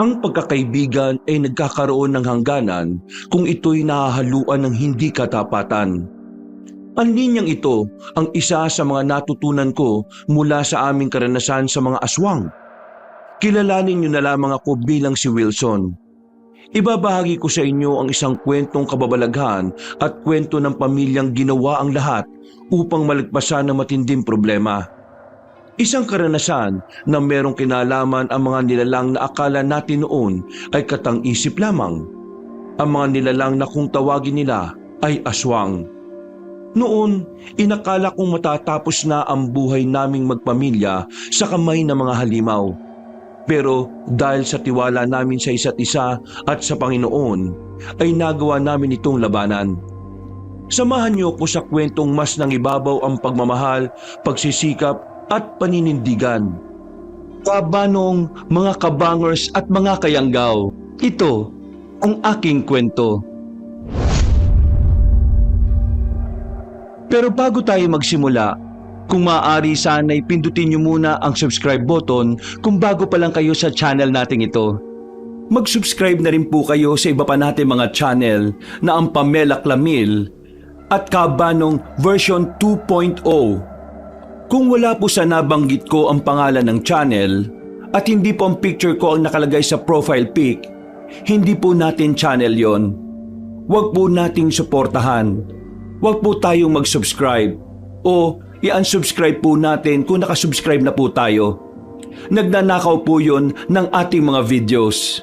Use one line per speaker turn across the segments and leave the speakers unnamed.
Ang pagkakaibigan ay nagkakaroon ng hangganan kung ito'y nahahaluan ng hindi katapatan. Ang linyang ito ang isa sa mga natutunan ko mula sa aming karanasan sa mga aswang. Kilalanin niyo na lamang ako bilang si Wilson. Ibabahagi ko sa inyo ang isang kwentong kababalaghan at kwento ng pamilyang ginawa ang lahat upang malagpasan ng matinding problema. Isang karanasan na merong kinalaman ang mga nilalang na akala natin noon ay katang-isip lamang. Ang mga nilalang na kung tawagin nila ay aswang. Noon, inakala kong matatapos na ang buhay naming magpamilya sa kamay ng mga halimaw. Pero dahil sa tiwala namin sa isa't isa at sa Panginoon, ay nagawa namin itong labanan. Samahan niyo ko sa kwentong mas nangibabaw ang pagmamahal, pagsisikap at paninindigan. Kabanong, mga kabangers at mga kayanggaw, ito ang aking kwento. Pero bago tayo magsimula, kung maaari sana'y pindutin niyo muna ang subscribe button kung bago pa lang kayo sa channel nating ito. Mag-subscribe na rin po kayo sa iba pa natin mga channel na ang Pamela Clamil at Kabanong version 2.0. Kung wala po sa nabanggit ko ang pangalan ng channel at hindi po ang picture ko ang nakalagay sa profile pic, hindi po natin channel yon. Huwag po nating suportahan. Huwag po tayong mag-subscribe o i-unsubscribe po natin kung nakasubscribe na po tayo. Nagnanakaw po yun ng ating mga videos.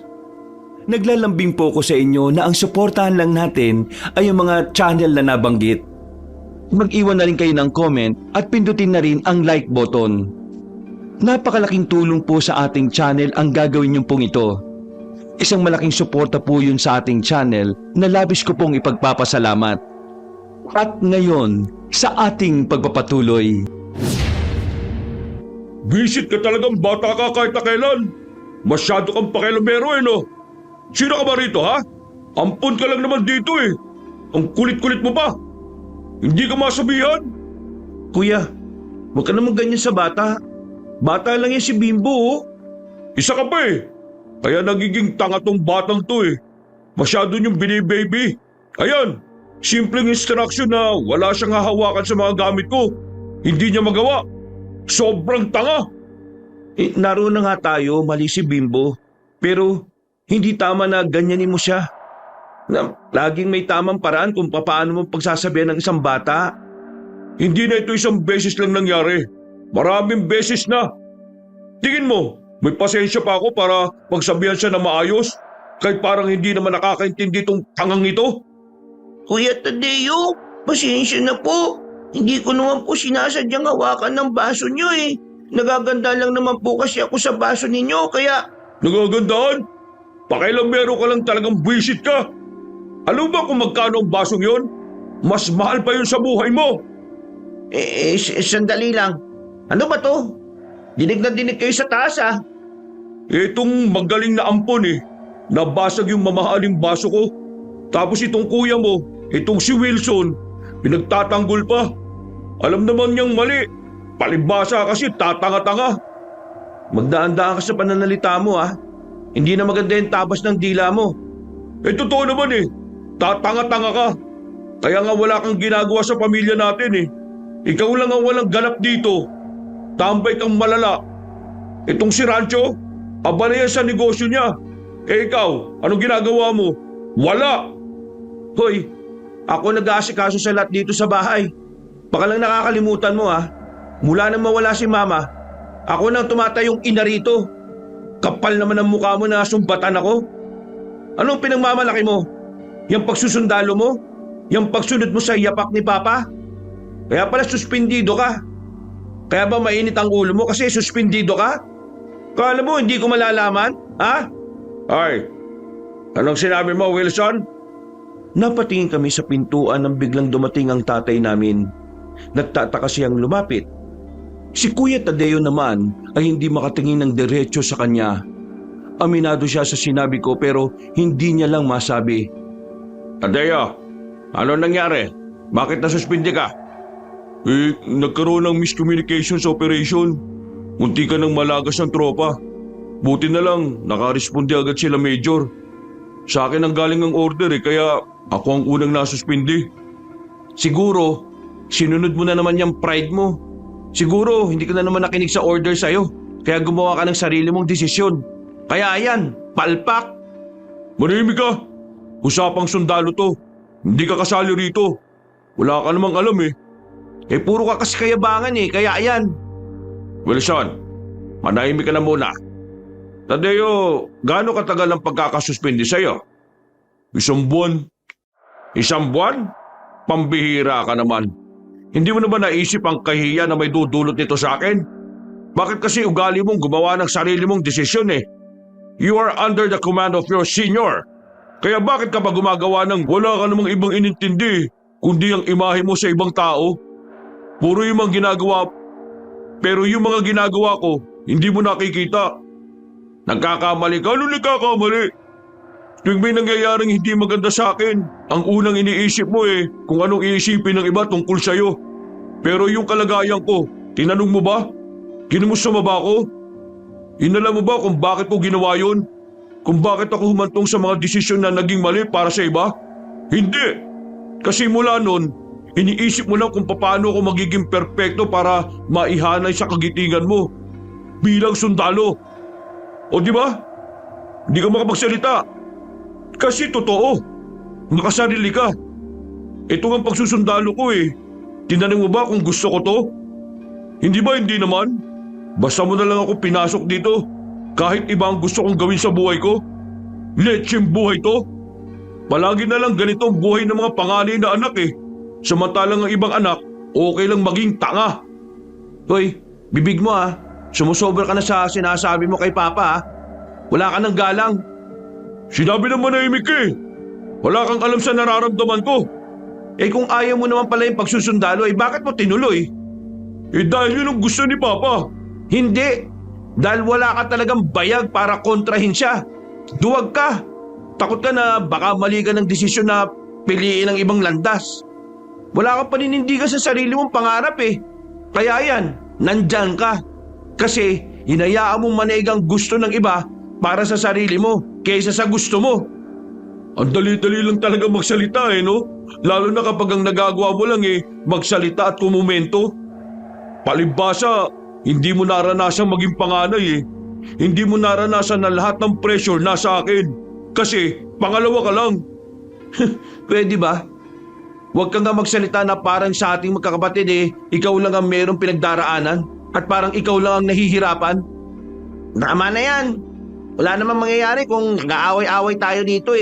Naglalambing po ko sa inyo na ang suportahan lang natin ay yung mga channel na nabanggit. Mag-iwan na rin kayo ng comment at pindutin na rin ang like button. Napakalaking tulong po sa ating channel ang gagawin niyo pong ito. Isang malaking suporta po yun sa ating channel na labis ko pong ipagpapasalamat. At ngayon, sa ating pagpapatuloy.
Visit ka talagang bata ka kahit na kailan. Masyado kang pakilomero no? Sino ka ba rito ha? Ampun ka lang naman dito Ang kulit-kulit mo pa. Hindi ka masabihan.
Kuya, huwag ka naman ganyan sa bata. Bata lang yan si Bimbo
Isa ka pa Kaya nagiging tanga tong batang to Masyado niyong binibaby. Ayan, simpleng instruction na wala siyang hahawakan sa mga gamit ko. Hindi niya magawa. Sobrang tanga.
Naroon na nga tayo, mali si Bimbo. Pero hindi tama na ganyanin mo siya. Laging may tamang paraan kung paano mo pagsasabihan ng isang bata.
Hindi na ito isang beses lang nangyari. Maraming beses na. Tingin mo, may pasensya pa ako para pagsabihan siya na maayos? Kahit parang hindi naman nakakaintindi itong tangang ito?
Kuya Tadeo, pasensya na po. Hindi ko naman po sinasadyang hawakan ng baso niyo Nagaganda lang naman po kasi ako sa baso ninyo kaya...
Nagagandaan? Pakailamero ka lang talagang buwisit ka. Alam ba kung magkano ang basong yon? Mas mahal pa yun sa buhay mo.
Sandali lang. Ano ba to? Dinig na dinig kayo sa taas
Itong magaling na ampon Nabasag yung mamahaling baso ko. Tapos itong kuya mo, itong si Wilson, pinagtatanggol pa. Alam naman niyang mali. Palibasa kasi tatanga-tanga.
Magdaan-daan ka sa pananalita mo Hindi na maganda yung tabas ng dila mo.
Totoo naman Tatanga-tanga ka. Kaya nga wala kang ginagawa sa pamilya natin Ikaw lang ang walang ganap dito. Tambay kang malala. Itong si Rancho, aba na yan sa negosyo niya. Ikaw, anong ginagawa mo? Wala!
Hoy, ako nag-aasikaso sa lahat dito sa bahay. Baka lang nakakalimutan mo Mula nang mawala si Mama, ako nang tumatayong ina rito. Kapal naman ang mukha mo na sumbatan ako. Anong pinagmamalaki mo? Yang pagsusundalo mo? Yang pagsunod mo sa yapak ni Papa? Kaya pala suspindido ka. Kaya ba mainit ang ulo mo kasi suspindido ka? Kala mo hindi ko malalaman?
Ay, anong sinabi mo, Wilson?
Napatingin kami sa pintuan nang biglang dumating ang tatay namin. Nagtataka siyang lumapit. Si Kuya Tadeo naman ay hindi makatingin ng diretso sa kanya. Aminado siya sa sinabi ko pero hindi niya lang masabi.
Tadeo, ano nangyari? Bakit nasuspindi ka?
Nagkaroon ng miscommunication sa operation. Munti ka ng malagas ng tropa.
Buti na lang, nakaresponde agad sila, Major. Sa akin ang galing ang order kaya ako ang unang nasuspindi.
Siguro, sinunod mo na naman yung pride mo. Siguro, hindi ka na naman nakinig sa order sa'yo. Kaya gumawa ka ng sarili mong desisyon. Kaya ayan, palpak.
Manahimik ka! Usapang sundalo to. Hindi ka kasali rito. Wala ka namang alam eh.
Puro ka kasi kayabangan kaya ayan.
Wilson, manahimik ka na muna. Tadeo, gaano katagal ang pagkakasuspindi sa'yo? 1 buwan. 1 buwan? Pambihira ka naman. Hindi mo na ba naisip ang kahiya na may dudulot nito sa akin? Bakit kasi ugali mong gumawa ng sarili mong desisyon eh? You are under the command of your senior. Kaya bakit ka pa gumagawa ng wala ka namang ibang inintindi kundi ang imahe mo sa ibang tao? Puro yung mga ginagawa, pero yung mga ginagawa ko, hindi mo nakikita. Nagkakamali ka? Ano nagkakamali? Tuwing may nangyayaring hindi maganda sa akin, ang unang iniisip mo kung anong iisipin ng iba tungkol sa'yo. Pero yung kalagayan ko, tinanong mo ba? Kinumusta mo ba ako? Inalam mo ba kung bakit ko ginawa yun? Kung bakit ako humantong sa mga desisyon na naging mali para sa iba? Hindi! Kasi mula nun, iniisip mo lang kung paano ako magiging perpekto para maihanay sa kagitingan mo bilang sundalo. O di ba? Hindi ka makapagsalita. Kasi totoo, makasarili ka. Ito ang pagsusundalo ko Tinanong mo ba kung gusto ko to? Hindi ba hindi naman? Basta mo na lang ako pinasok dito. Kahit iba ang gusto kong gawin sa buhay ko. Lecheng buhay to. Palagi na lang ganito ang buhay ng mga panganay na anak Samantalang ang ibang anak, okay lang maging tanga.
Hoy, bibig mo Sumusobra ka na sa sinasabi mo kay Papa Wala ka ng galang.
Sinabi naman na imik Wala kang alam sa nararamdaman ko.
Kung ayaw mo naman pala yung pagsusundalo bakit mo tinuloy?
Dahil yun ang gusto ni Papa.
Hindi. Dahil wala ka talagang bayag para kontrahin siya. Duwag ka. Takot ka na baka mali ka ng desisyon na piliin ang ibang landas. Wala kang paninindigan sa sarili mong pangarap Kaya yan, nandyan ka. Kasi hinayaan mong manig ang gusto ng iba para sa sarili mo kaysa sa gusto mo.
Ang dali-dali lang talaga magsalita no? Lalo na kapag ang nagagawa mo lang magsalita at kumumento. Palibhasa, hindi mo naranasang maging panganay Hindi mo naranasan na lahat ng pressure nasa akin. Kasi pangalawa ka lang.
Pwede ba? Huwag kang nga magsalita na parang sa ating magkakapatid ikaw lang ang merong pinagdaraanan at parang ikaw lang ang nahihirapan. Tama na yan. Wala namang mangyayari kung nag-aaway-away tayo dito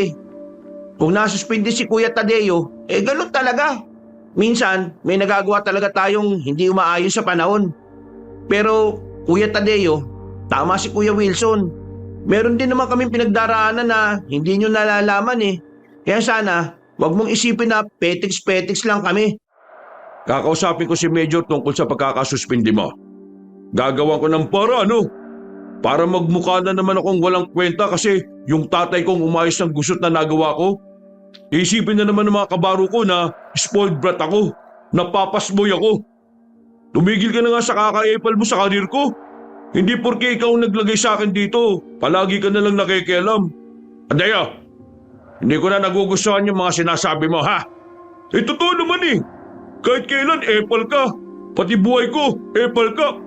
Kung nasuspindi si Kuya Tadeo, ganun talaga. Minsan, may nagagawa talaga tayong hindi umaayon sa panahon. Pero, Kuya Tadeo, tama si Kuya Wilson. Meron din naman kaming pinagdaraanan na hindi nyo nalalaman Kaya sana, wag mong isipin na petiks-petiks lang kami.
Kakausapin ko si Major tungkol sa pagkakasuspindi mo. Gagawan ko ng para Para magmukha na naman akong walang kwenta kasi yung tatay kong umayos ng gusot na nagawa ko. Isipin na naman ng mga kabaro ko na spoiled brat ako, napapasboy ako. Tumigil ka na nga sa kaka-epal mo sa karir ko. Hindi porke ikaw naglagay sa akin dito, palagi ka na lang nakikialam. Adaya, hindi ko na nagugustuhan yung mga sinasabi mo totoo naman Kahit kailan epal ka, pati buhay ko, epal ka.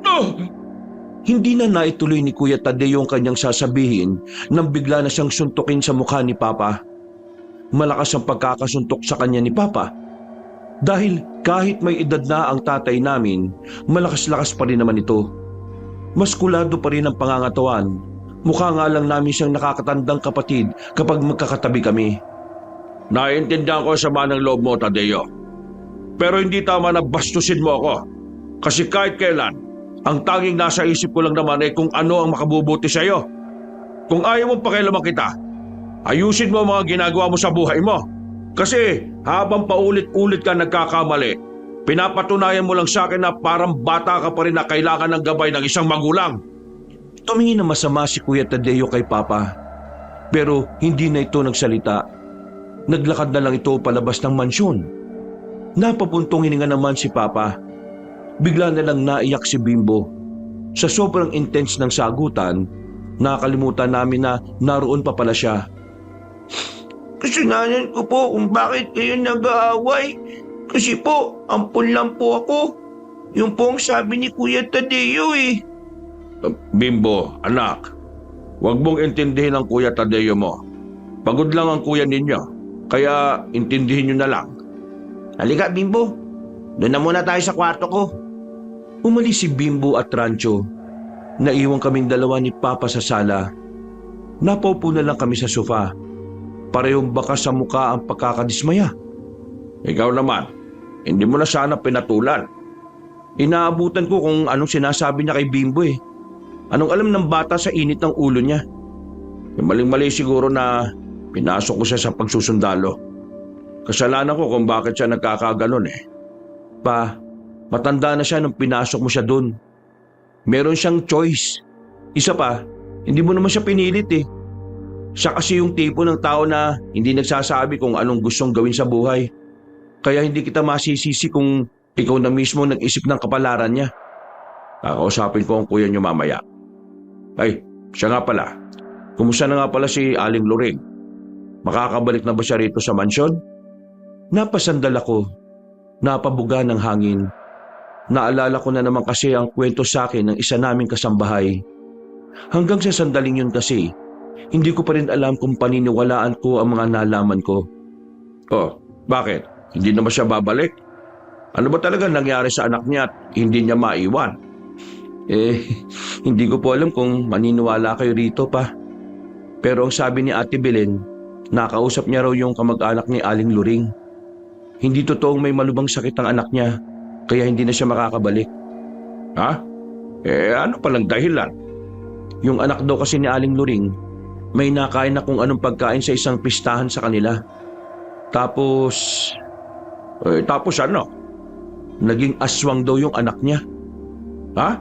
Hindi na naituloy ni Kuya Tadeo ang kanyang sasabihin nang bigla na siyang suntukin sa mukha ni Papa. Malakas ang pagkakasuntok sa kanya ni Papa. Dahil kahit may edad na ang tatay namin, malakas-lakas pa rin naman ito. Maskulado pa rin ang pangangatawan. Mukha nga lang namin siyang nakakatandang kapatid kapag magkakatabi kami.
Naiintindihan ko sa manang loob mo, Tadeo. Pero hindi tama na bastusin mo ako. Kasi kahit kailan, ang tanging nasa isip ko lang naman kung ano ang makabubuti sa iyo. Kung ayaw mong pakialaman kita, ayusin mo ang mga ginagawa mo sa buhay mo. Kasi habang paulit-ulit ka nagkakamali, pinapatunayan mo lang sa akin na parang bata ka pa rin na kailangan ng gabay ng isang magulang.
Tumingin na masama si Kuya Tadeo kay Papa. Pero hindi na ito nagsalita. Naglakad na lang ito palabas ng mansyon. Napapuntong hininga naman si Papa. Bigla na lang naiyak si Bimbo. Sa sobrang intense ng sagutan, Nakakalimutan namin na naroon pa pala siya.
Kasalanan ko po kung bakit kayo nag-aaway. Kasi po, ampun lang po ako. Yung po ang sabi ni Kuya Tadeo eh.
Bimbo, anak, huwag mong intindihin ang Kuya Tadeo mo. Pagod lang ang kuya ninyo, kaya intindihin nyo na lang.
Halika Bimbo, doon na muna tayo sa kwarto ko.
Umalis si Bimbo at Rancho. Naiwan kaming dalawa ni Papa sa sala. Napaupo na lang kami sa sofa. Parehong bakas sa mukha ang pagkakadismaya.
Ikaw naman, hindi mo na sana pinatulan.
Inaabutan ko kung anong sinasabi niya kay Bimbo eh. Anong alam ng bata sa init ng ulo niya?
Maling-mali siguro na pinasok ko siya sa pagsusundalo. Kasalanan ko kung bakit siya nagkakaganon eh.
Pa, matanda na siya nung pinasok mo siya doon. Meron siyang choice. Isa pa, hindi mo naman siya pinilit eh. Siya kasi yung tipo ng tao na hindi nagsasabi kung anong gustong gawin sa buhay. Kaya hindi kita masisisi kung ikaw na mismo nag-isip ng kapalaran niya.
Kakausapin ko ang kuya niyo mamaya. Ay, siya nga pala. Kumusta na nga pala si Aling Loring? Makakabalik na ba siya rito sa mansyon?
Napasandal ako. Napabuga ng hangin. Naalala ko na naman kasi ang kwento sa akin ng isa naming kasambahay. Hanggang sa sandaling yun kasi, hindi ko pa rin alam kung paniniwalaan ko ang mga nalaman ko.
Oh, bakit? Hindi na ba siya babalik? Ano ba talaga nangyari sa anak niya at hindi niya maiwan?
Hindi ko po alam kung maniniwala kayo rito pa. Pero ang sabi ni Ate Belen, nakausap niya raw yung kamag-anak ni Aling Loring. Hindi totoong may malubang sakit ang anak niya, kaya hindi na siya makakabalik.
Ha? Ano palang dahilan?
Yung anak daw kasi ni Aling Loring, may nakain na kung anong pagkain sa isang pistahan sa kanila. Tapos
Ano?
naging aswang daw yung anak niya.
Ha?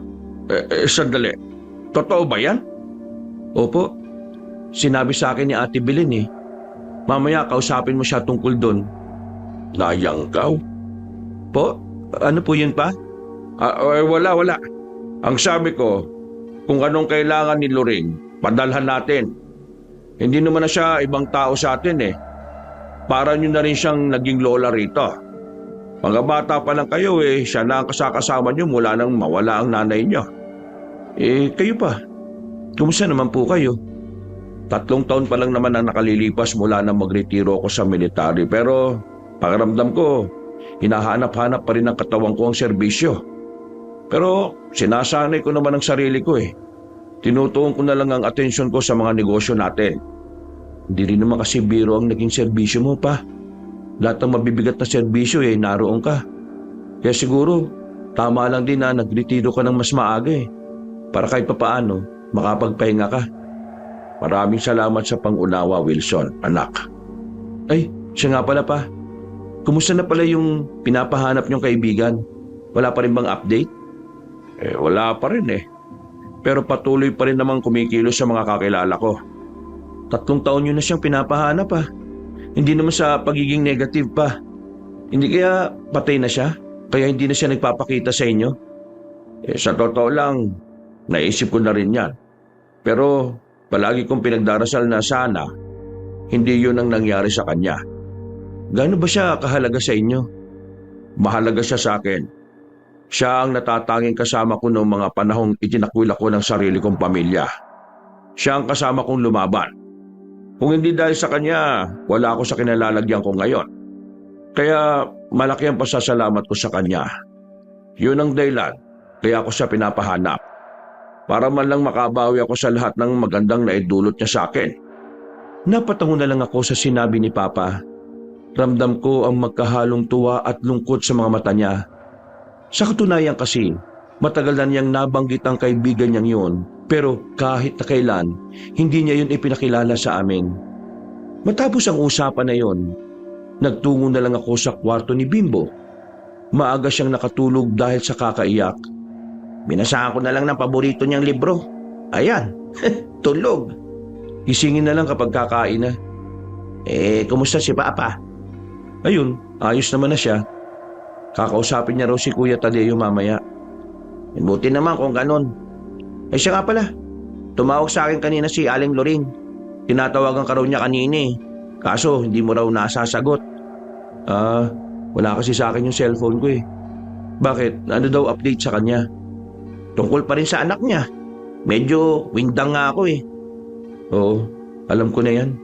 Sandali. Totoo ba yan?
Opo, sinabi sa akin ni Ate Belen eh. Mamaya kausapin mo siya tungkol doon.
Nayangkaw?
Po? Ano po yun pa?
Wala. Ang sabi ko, kung anong kailangan ni Loring, padalhan natin. Hindi naman na siya ibang tao sa atin eh. Para nyo na rin siyang naging lola rito. Mga bata pa lang kayo eh, siya na ang kasakasama nyo mula nang mawala ang nanay nyo.
Kayo pa? Kumusta naman po kayo?
3 taon pa lang naman ang nakalilipas mula nang magretiro ako sa military, pero pakiramdam ko, hinahanap-hanap pa rin ang katawan ko ang serbisyo. Pero sinasanay ko naman ang sarili ko eh. Tinutuon ko na lang ang atensyon ko sa mga negosyo natin.
Hindi rin naman kasi biro ang naging serbisyo mo pa. Lahat ng mabibigat na serbisyo naroon ka. Kaya siguro, tama lang din na nagretiro ka ng mas maaga eh. Para kahit papaano, makapagpahinga ka.
Maraming salamat sa pangunawa, Wilson, anak.
Ay, siya nga pala pa. Kumusta na pala yung pinapahanap niyong kaibigan? Wala pa rin bang update?
Wala pa rin eh. Pero patuloy pa rin namang kumikilos sa mga kakilala ko.
3 taon yun na siyang pinapahanap ah. Hindi naman sa pagiging negative pa. Hindi kaya patay na siya? Kaya hindi na siya nagpapakita sa inyo?
Sa totoo lang, naisip ko na rin yan. Pero palagi kong pinagdarasal na sana, hindi yun ang nangyari sa kanya.
Gaano ba siya kahalaga sa inyo?
Mahalaga siya sa akin. Siya ang natatanging kasama ko noong mga panahong itinakwil ako ng sarili kong pamilya. Siya ang kasama kong lumaban. Kung hindi dahil sa kanya, wala ako sa kinalalagyan ko ngayon. Kaya malaki ang pasasalamat ko sa kanya. Yun ang dahilan, kaya ako siya pinapahanap. Para man lang makabawi ako sa lahat ng magandang naidulot niya sa akin.
Napatango na lang ako sa sinabi ni Papa. Ramdam ko ang magkahalong tuwa at lungkot sa mga mata niya. Sa katunayan kasi, matagal na niyang nabanggit ang kaibigan niyang yun. Pero kahit na kailan, hindi niya yun ipinakilala sa amin. Matapos ang usapan na yun, nagtungo na lang ako sa kwarto ni Bimbo. Maaga siyang nakatulog dahil sa kakaiyak.
Binasahan ko na lang ng paborito niyang libro. Ayan, tulog.
Isingin na lang kapag kakain na.
Kumusta si Papa?
Ayun, ayos naman na siya. Kakausapin niya raw si Kuya Tadeo mamaya.
Buti naman kung ganon. Siya nga pala. tumawag sa akin kanina si Aling Loring. Tinatawagan ka raw niya kanina eh. Kaso hindi mo raw nasasagot.
Wala kasi sa akin yung cellphone ko eh. Bakit? Ano daw update sa kanya?
Tungkol pa rin sa anak niya. Medyo windang nga ako eh.
Oo, alam ko na yan.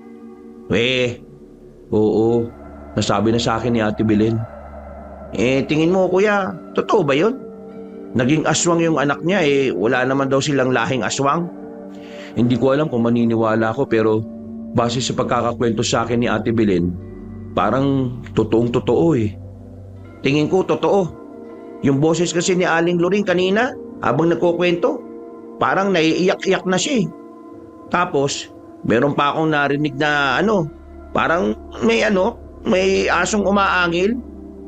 Oo, nasabi na sa akin ni Ate Belen.
Tingin mo kuya, totoo ba yun? Naging aswang yung anak niya wala naman daw silang lahing aswang.
Hindi ko alam kung maniniwala ako pero base sa pagkakakwento sa akin ni Ate Belen, parang totoong totoo eh.
Tingin ko totoo. Yung boses kasi ni Aling Loring kanina, habang nagkukwento, parang naiiyak-iyak na siya eh. Tapos, meron pa akong narinig na parang may asong umaangil,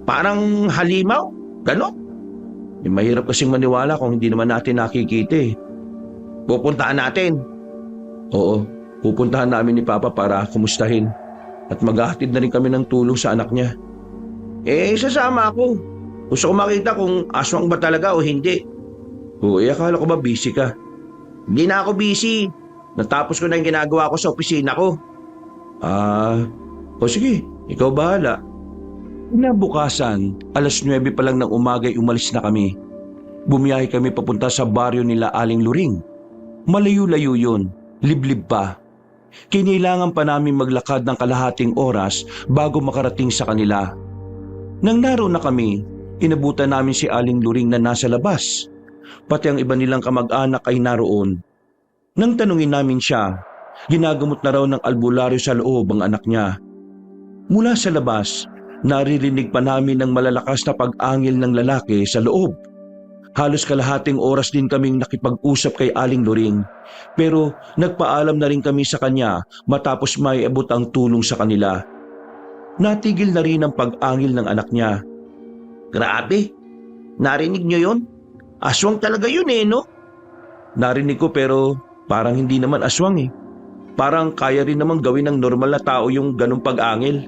parang halimaw, gano'n.
Mahirap kasing maniwala kung hindi naman natin nakikita eh.
Pupuntaan natin.
Oo, pupuntahan namin ni Papa para kumustahin at maghahatid na rin kami ng tulong sa anak niya.
Sasama ako. Gusto ko makita kung aswang ba talaga o hindi.
Akala ko ba busy ka?
Hindi na ako busy. Natapos ko na yung ginagawa ko sa opisina ko.
Sige, ikaw bahala. Kinabukasan, 9:00 pa lang ng umaga ay umalis na kami. Bumiyahe kami papunta sa baryo nila Aling Luring. Malayo-layo yun, liblib pa. Kinailangan pa namin maglakad ng kalahating oras bago makarating sa kanila. Nang naroon na kami, inabutan namin si Aling Luring na nasa labas. Pati ang iba nilang kamag-anak ay naroon. Nang tanungin namin siya, ginagamot na raw ng albularyo sa loob ang anak niya. Mula sa labas, naririnig pa namin ng malalakas na pag-angil ng lalaki sa loob. Halos kalahating oras din kaming nakipag-usap kay Aling Luring, pero nagpaalam na rin kami sa kanya matapos may abot ang tulong sa kanila. Natigil na rin ang pag-angil ng anak niya.
Grabe, narinig niyo yun? Aswang talaga yun no?
Narinig ko pero parang hindi naman aswang eh. Parang kaya rin naman gawin ng normal na tao yung ganong pag-angil.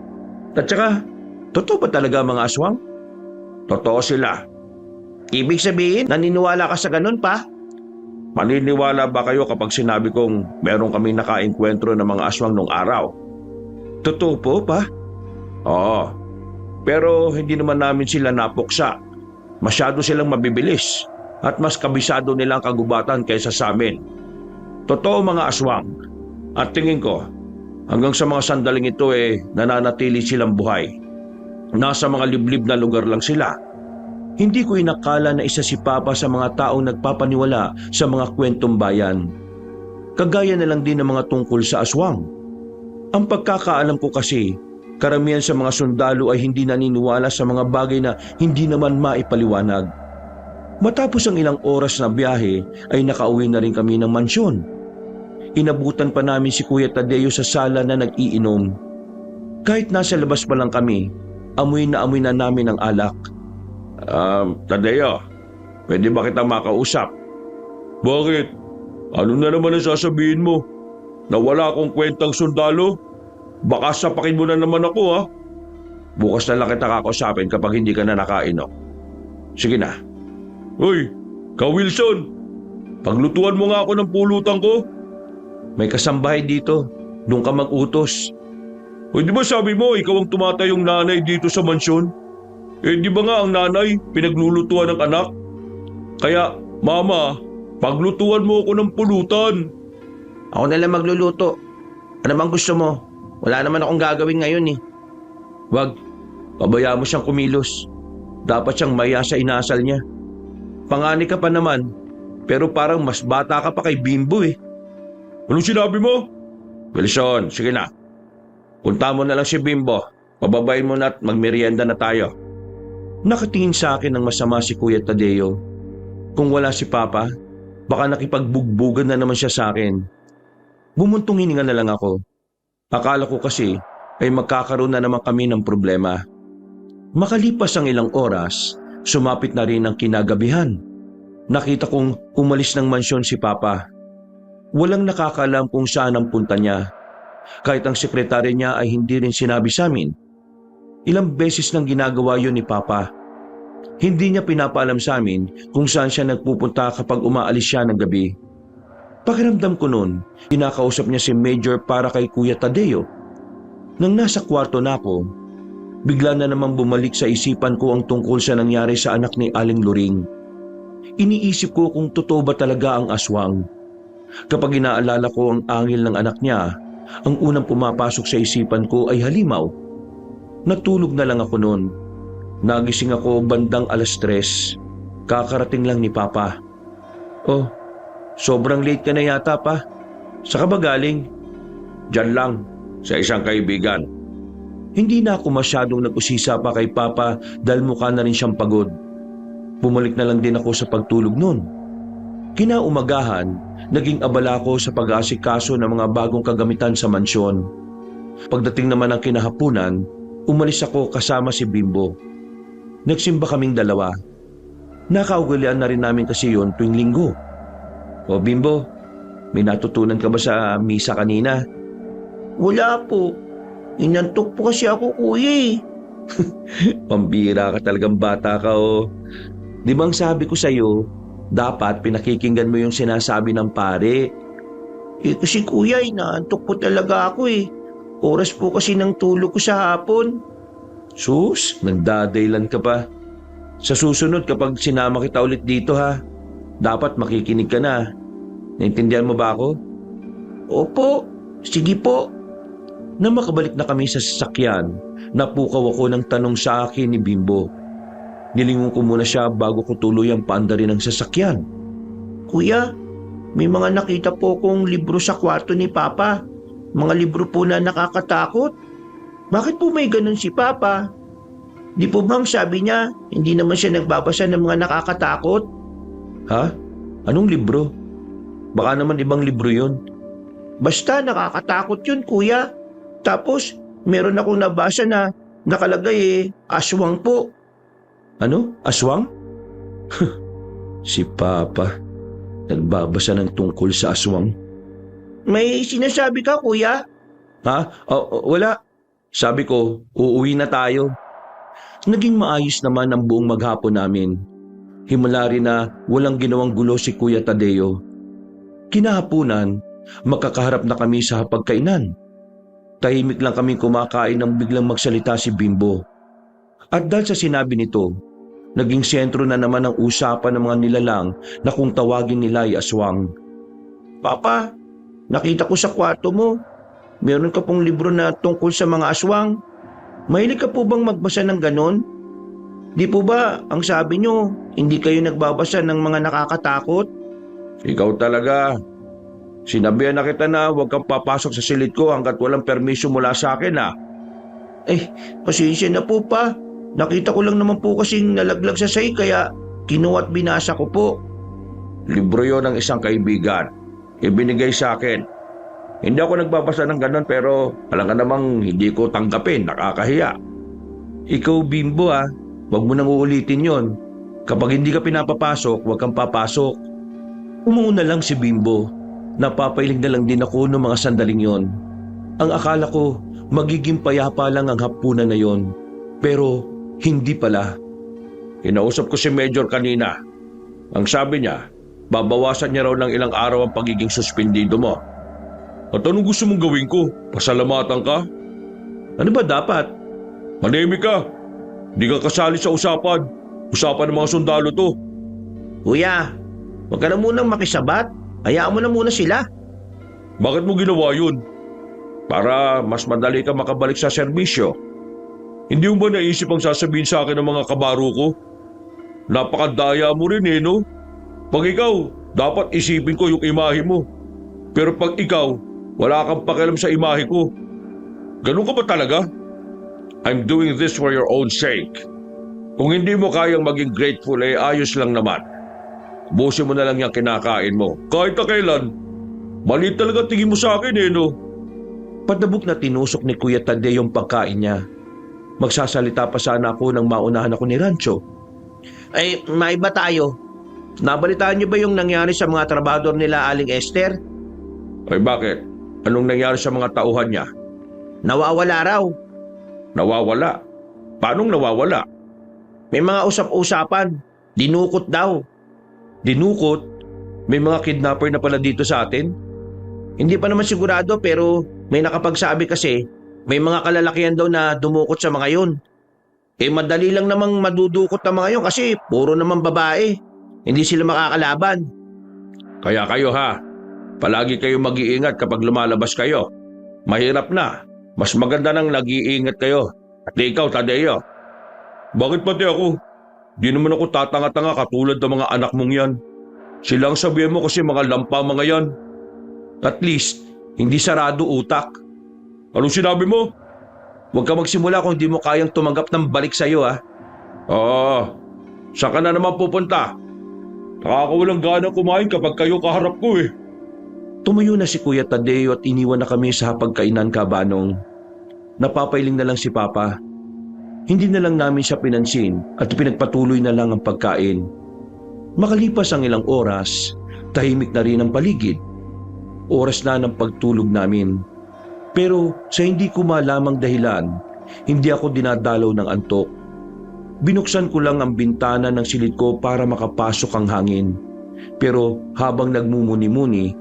At saka, totoo ba talaga mga aswang?
Totoo sila. Ibig sabihin, naniniwala ka sa ganun pa?
Maniniwala ba kayo kapag sinabi kong meron kami nakaengkwentro ng mga aswang nung araw?
Totoo po, pa?
Oo, pero hindi naman namin sila napuksa. Masyado silang mabibilis at mas kabisado nilang kagubatan kaysa sa amin. Totoo mga aswang. At tingin ko, hanggang sa mga sandaling ito nananatili silang buhay. Nasa mga liblib na lugar lang sila.
Hindi ko inakala na isa si Papa sa mga taong nagpapaniwala sa mga kwentong bayan. Kagaya na lang din ng mga tungkol sa aswang. Ang pagkakaalam ko kasi, karamihan sa mga sundalo ay hindi naniniwala sa mga bagay na hindi naman maipaliwanag. Matapos ang ilang oras na biyahe ay nakauwi na rin kami ng mansyon. Inabutan pa namin si Kuya Tadeo sa sala na nag-iinom. Kahit nasa labas pa lang kami, amoy na namin ang alak.
Tadeo, pwede ba kita makausap? Bakit? Ano na naman ang sasabihin mo? Nawala akong kwentang sundalo? Baka sapakin mo na naman ako ha? Bukas na lang kita kakausapin kapag hindi ka na nakainom. Sige na. Hoy, Ka Wilson, paglutuan mo nga ako ng pulutan ko.
May kasambahay dito, doon ka mag-utos.
O di ba sabi mo ikaw ang tumatayong nanay dito sa mansyon? Di ba nga ang nanay pinaglulutuan ng anak? Kaya, mama, paglutuan mo ako ng pulutan.
Ako na lang magluluto. Ano bang gusto mo? Wala naman akong gagawin ngayon eh.
Wag, pabayaan mo siyang kumilos. Dapat siyang maya sa inasal niya. Pangani ka pa naman, pero parang mas bata ka pa kay Bimbo eh.
Anong sinabi mo? Wilson, sige na. Punta mo na lang si Bimbo. Pababayin mo na at magmerienda na tayo.
Nakatingin sa akin ng masama si Kuya Tadeo. Kung wala si Papa, baka nakipagbugbugan na naman siya sa akin. Bumuntong hininga na lang ako. Akala ko kasi ay magkakaroon na naman kami ng problema. Makalipas ang ilang oras, sumapit na rin ang kinagabihan. Nakita kong umalis ng mansyon si Papa. Walang nakakalam kung saan ang punta niya. Kahit ang sekretary niya ay hindi rin sinabi sa amin. Ilang beses nang ginagawa yun ni Papa. Hindi niya pinapaalam sa amin kung saan siya nagpupunta kapag umaalis siya ng gabi. Pakiramdam ko noon, kinakausap niya si Major para kay Kuya Tadeo. Nang nasa kwarto na ako, bigla na namang bumalik sa isipan ko ang tungkol sa nangyari sa anak ni Aling Loring. Iniisip ko kung totoo ba talaga ang aswang. Kapag inaalala ko ang angil ng anak niya, ang unang pumapasok sa isipan ko ay halimaw. Natulog na lang ako noon. Nagising ako bandang 3:00. Kakarating lang ni Papa. Oh, sobrang late ka na yata pa. Saan ka ba galing?
Diyan lang, sa isang kaibigan.
Hindi na ako masyadong nag-usisa pa kay Papa dahil mukha na rin siyang pagod. Bumalik na lang din ako sa pagtulog noon. Kinaumagahan, naging abala ako sa pag-aasikaso ng mga bagong kagamitan sa mansyon. Pagdating naman ng kinahapunan, umalis ako kasama si Bimbo. Nagsimba kaming dalawa. Nakaugalian na rin namin kasi yon tuwing linggo. O Bimbo, may natutunan ka ba sa misa kanina?
Wala po. Inantok po kasi ako, kuya eh.
Pambira ka, talagang bata ka o. Di bang sabi ko sa'yo, dapat pinakikinggan mo yung sinasabi ng pare.
Kasi kuya, inaantok po talaga ako eh. Oras po kasi ng tulog ko sa hapon.
Sus, nagdadaylan ka pa. Sa susunod kapag sinama kita ulit dito ha, dapat makikinig ka na. Naintindihan mo ba ako?
Opo, sige po.
Na makabalik na kami sa sasakyan, napukaw ako ng tanong sa akin ni Bimbo. Nilingon ko muna siya bago ko tuluyang paandarin ang sasakyan.
Kuya, may mga nakita po kong libro sa kwarto ni Papa. Mga libro po na nakakatakot. Bakit po may ganun si Papa? Di po bang sabi niya, hindi naman siya nagbabasa ng mga nakakatakot?
Ha? Anong libro? Baka naman ibang libro yun.
Basta nakakatakot yun, kuya. Tapos, meron akong nabasa na nakalagay aswang po.
Ano? Aswang? Si Papa, nagbabasa ng tungkol sa aswang.
May sinasabi ka, kuya?
Ha? Wala. Sabi ko, uuwi na tayo. Naging maayos naman ang buong maghapon namin. Himala rin na walang ginawang gulo si Kuya Tadeo. Kinahapunan, makakaharap na kami sa hapagkainan. Tahimik lang kami kumakain nang biglang magsalita si Bimbo. At dahil sa sinabi nito, naging sentro na naman ang usapan ng mga nilalang na kung tawagin nila ay aswang.
Papa, nakita ko sa kwarto mo. Meron ka pong libro na tungkol sa mga aswang. Mahilig ka po bang magbasa ng ganon? Di po ba ang sabi nyo, hindi kayo nagbabasa ng mga nakakatakot?
Ikaw talaga. Sinabihan na kita na huwag kang papasok sa silid ko hanggat walang permiso mula sa akin ha.
Pasensya na po pa. Nakita ko lang naman po kasing nalaglag sa say kaya kinuha at binasa ko po.
Libro yon ng isang kaibigan. Ibinigay sa akin. Hindi ako nagbabasa ng ganon pero alam ka namang hindi ko tanggapin, nakakahiya.
Ikaw Bimbo wag mo nang uulitin yon. Kapag hindi ka pinapapasok, wag kang papasok. Umuuna lang si Bimbo. Napapailing na lang din ako noong mga sandaling yon. Ang akala ko, magiging payapa lang ang hapunan na yon. Pero hindi pala.
Kinausap ko si Major kanina. Ang sabi niya, babawasan niya raw ng ilang araw ang pagiging suspindido mo. At anong gusto mong gawin ko? Pasalamatan ka?
Ano ba dapat?
Manahimik ka. Di ka kasali sa usapan. Usapan ng mga sundalo to.
Kuya, huwag ka na munang makisabat. Hayaan mo na muna sila.
Bakit mo ginawa yun? Para mas madali ka makabalik sa serbisyo. Hindi mo ba naisip ang sasabihin sa akin ng mga kabaro ko? Napakadaya mo rin no? Pag ikaw, dapat isipin ko yung imahe mo. Pero pag ikaw, wala kang pakialam sa imahe ko. Ganun ka ba talaga? I'm doing this for your own sake. Kung hindi mo kayang maging grateful ayos lang naman. Busin mo na lang yung kinakain mo. Kahit na kailan, mali talaga tingin mo sa akin no?
Padabog na tinusok ni Kuya Tadeo yung pagkain niya. Magsasalita pa sana ako nang maunahan ako ni Rancho.
Maiba tayo. Nabalitaan niyo ba yung nangyari sa mga trabador nila Aling Esther?
Ay bakit? Anong nangyari sa mga tauhan niya?
Nawawala raw.
Nawawala? Paanong nawawala?
May mga usap-usapan. Dinukot daw.
Dinukot?
May mga kidnapper na pala dito sa atin? Hindi pa naman sigurado pero may nakapagsabi kasi may mga kalalakihan daw na dumukot sa mga yun. Madali lang namang madudukot ang mga yun kasi puro naman babae. Hindi sila makakalaban.
Kaya kayo ha, palagi kayo mag-iingat kapag lumalabas kayo. Mahirap na. Mas maganda nang nag-iingat kayo. At ikaw, Tadeo. Bakit pati ako? Di naman ako tatanga-tanga katulad ng mga anak mong yan. Silang sabihin mo kasi mga lampa mga yan.
At least, hindi sarado utak.
Anong sinabi mo?
Huwag ka magsimula kung di mo kayang tumanggap ng balik sa'yo ha.
Saan ka na naman pupunta? Nakakawalang gana kumain kapag kayo kaharap ko eh.
Tumayo na si Kuya Tadeo at iniwan na kami sa hapagkainan kabanong. Napapailing na lang si Papa. Hindi na lang namin siya pinansin at pinagpatuloy na lang ang pagkain. Makalipas ang ilang oras, tahimik na rin ang paligid. Oras na ng pagtulog namin. Pero sa hindi ko malamang dahilan, hindi ako dinadalaw ng antok. Binuksan ko lang ang bintana ng silid ko para makapasok ang hangin. Pero habang nagmumuni-muni,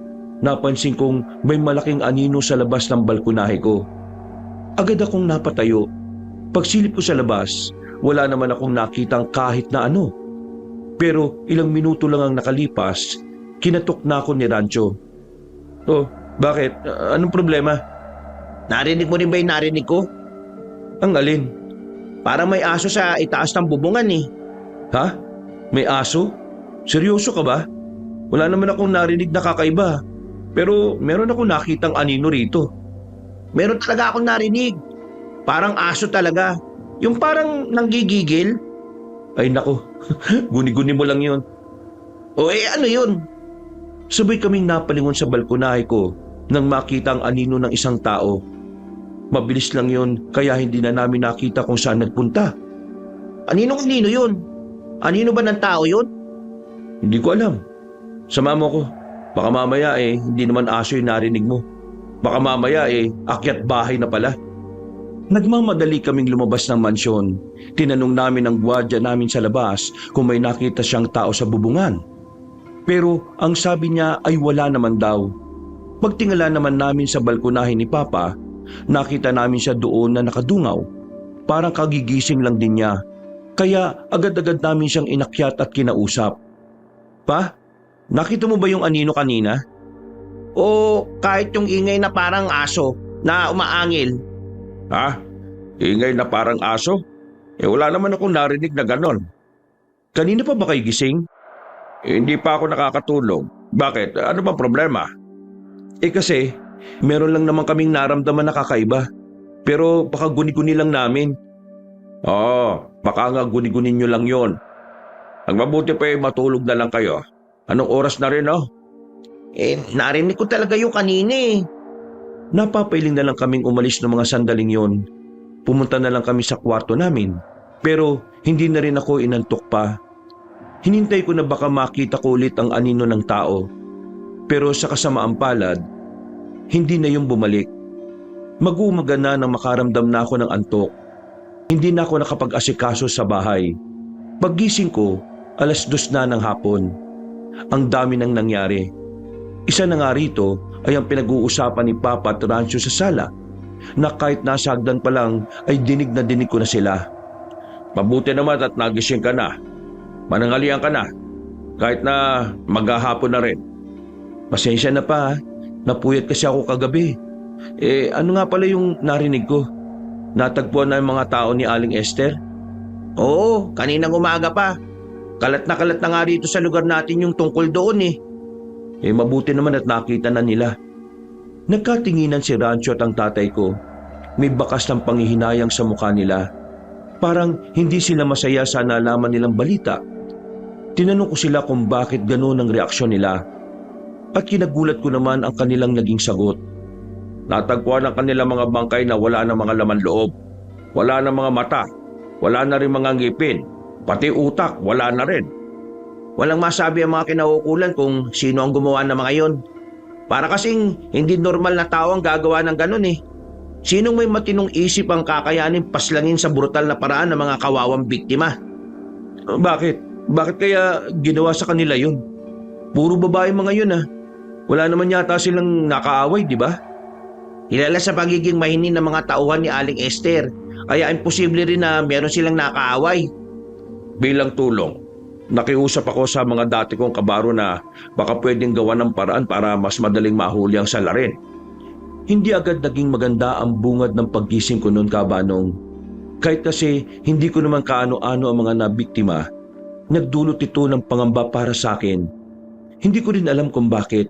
napansin kong may malaking anino sa labas ng balkonahe ko. Agad akong napatayo. Pagsilip ko sa labas, wala naman akong nakitang kahit na ano. Pero ilang minuto lang ang nakalipas, kinatok na ako ni Rancho. Oh, bakit? Anong problema? Narinig mo rin ba yung narinig ko? Ang alin? Parang may aso sa itaas ng bubungan eh. Ha? May aso? Seryoso ka ba? Wala naman akong narinig na kakaiba. Pero meron akong nakitang anino rito. Meron talaga akong narinig. Parang aso talaga. Yung parang nanggigigil. Ay nako, guni-guni mo lang yun. Ano yun? Sabay kaming napalingon sa balkonahe ko nang makita ang anino ng isang tao. Mabilis lang yun kaya hindi na namin nakita kung saan nagpunta. Aninong anino yun? Anino ba ng tao yun? Hindi ko alam. Sama mo ko. Baka mamaya hindi naman aso yung narinig mo. Baka mamaya akyat bahay na pala. Nagmamadali kaming lumabas ng mansyon. Tinanong namin ang gwardiya namin sa labas kung may nakita siyang tao sa bubungan. Pero ang sabi niya ay wala naman daw. Pagtingala naman namin sa balkonahe ni Papa, nakita namin siya doon na nakadungaw. Parang kagigising lang din niya. Kaya agad-agad namin siyang inakyat at kinausap. Pa, nakita mo ba yung anino kanina? O kahit yung ingay na parang aso na umaangil.
Ha? Ingay na parang aso? Wala naman akong narinig na ganon.
Kanina pa ba kayo gising?
Hindi pa ako nakakatulog. Bakit? Ano bang problema?
Kasi, meron lang naman kaming naramdaman na kakaiba. Pero baka guni-guni lang namin.
Baka nga guni-gunin nyo lang yon. Ang mabuti pa matulog na lang kayo. Anong oras na rin
Narinig ko talaga yung kanina eh. Napapailing na lang kaming umalis ng mga sandaling yon. Pumunta na lang kami sa kwarto namin. Pero hindi na rin ako inantok pa. Hinintay ko na baka makita ko ulit ang anino ng tao. Pero sa kasamaang palad, hindi na yung bumalik. Mag-uumaga na nang makaramdam na ako ng antok. Hindi na ako nakapag-asikaso sa bahay. Paggising ko, 2:00 na ng hapon. Ang dami nang nangyari. Isa na nga rito ay ang pinag-uusapan ni Papa at Rancho sa sala na kahit nasa hagdan pa lang ay dinig na dinig ko na sila.
Mabuti naman at nagising ka na. Manangalian ka na. Kahit na maghahapon na rin.
Pasensya na pa. Napuyat kasi ako kagabi. Ano nga pala yung narinig ko? Natagpuan na yung mga tao ni Aling Esther? Oo, kaninang umaga pa. Kalat na nga rito sa lugar natin yung tungkol doon eh. Mabuti naman at nakita na nila. Nagkatinginan si Rancho at ang tatay ko. May bakas ng panghihinayang sa mukha nila. Parang hindi sila masaya sa nalaman nilang balita. Tinanong ko sila kung bakit gano'n ang reaksyon nila. At kinagulat ko naman ang kanilang naging sagot.
Natagpuan ang kanilang mga bangkay na wala na mga laman loob. Wala na mga mata. Wala na rin mga ngipin. Pati utak, wala na rin.
Walang masabi ang mga kinaukulan kung sino ang gumawa ng mga yon. Para kasing hindi normal na tao ang gagawa ng ganun eh. Sinong may matinong isip ang kakayanin paslangin sa brutal na paraan ng mga kawawang biktima? Bakit? Bakit kaya ginawa sa kanila yun? Puro babae mga yun Wala naman yata silang nakaaway, di ba? Kilala sa pagiging mahinin ng mga tauhan ni Aling Esther, kaya imposible rin na meron silang nakaaway.
Bilang tulong, nakiusap ako sa mga dati kong kabaro na baka pwedeng gawa ng paraan para mas madaling mahuli ang salarin.
Hindi agad naging maganda ang bungad ng paggising ko noon, Kabanong. Kahit kasi hindi ko naman kaano-ano ang mga nabiktima, nagdulot ito ng pangamba para sa akin. Hindi ko rin alam kung bakit.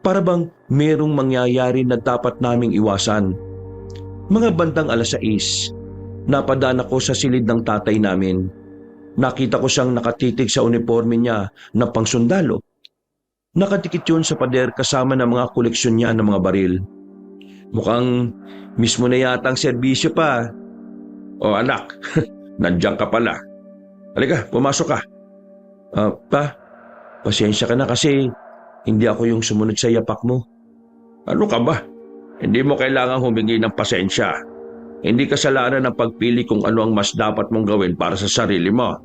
Para bang merong mangyayari na dapat naming iwasan. Mga bandang 6:00, napadaan ako sa silid ng tatay namin. Nakita ko siyang nakatitig sa uniforme niya na pangsundalo. Nakatikit yun sa pader kasama ng mga koleksyon niya ng mga baril. Mukhang mismo na yata ang serbisyo pa.
O anak, nandiyan ka pala. Halika, pumasok ka.
Pa, pasensya ka na kasi hindi ako yung sumunod sa yapak mo.
Ano ka ba? Hindi mo kailangang humingi ng pasensya. Hindi kasalanan ng pagpili kung ano ang mas dapat mong gawin para sa sarili mo.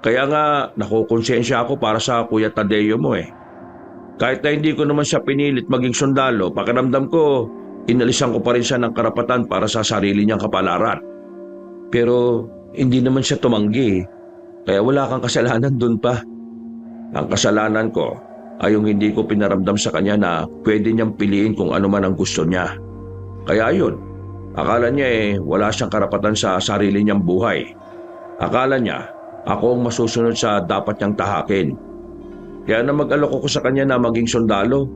Kaya nga, nakukonsensya ako para sa Kuya Tadeo mo Kahit na hindi ko naman siya pinilit maging sundalo, pakiramdam ko, inalisan ko pa rin siya ng karapatan para sa sarili niyang kapalaran.
Pero hindi naman siya tumanggi. Kaya wala kang kasalanan dun pa.
Ang kasalanan ko ay yung hindi ko pinaramdam sa kanya na pwede niyang piliin kung ano man ang gusto niya. Kaya ayun, akala niya wala siyang karapatan sa sarili niyang buhay. Akala niya, ako ang masusunod sa dapat niyang tahakin. Kaya na mag-alok ako sa kanya na maging sundalo,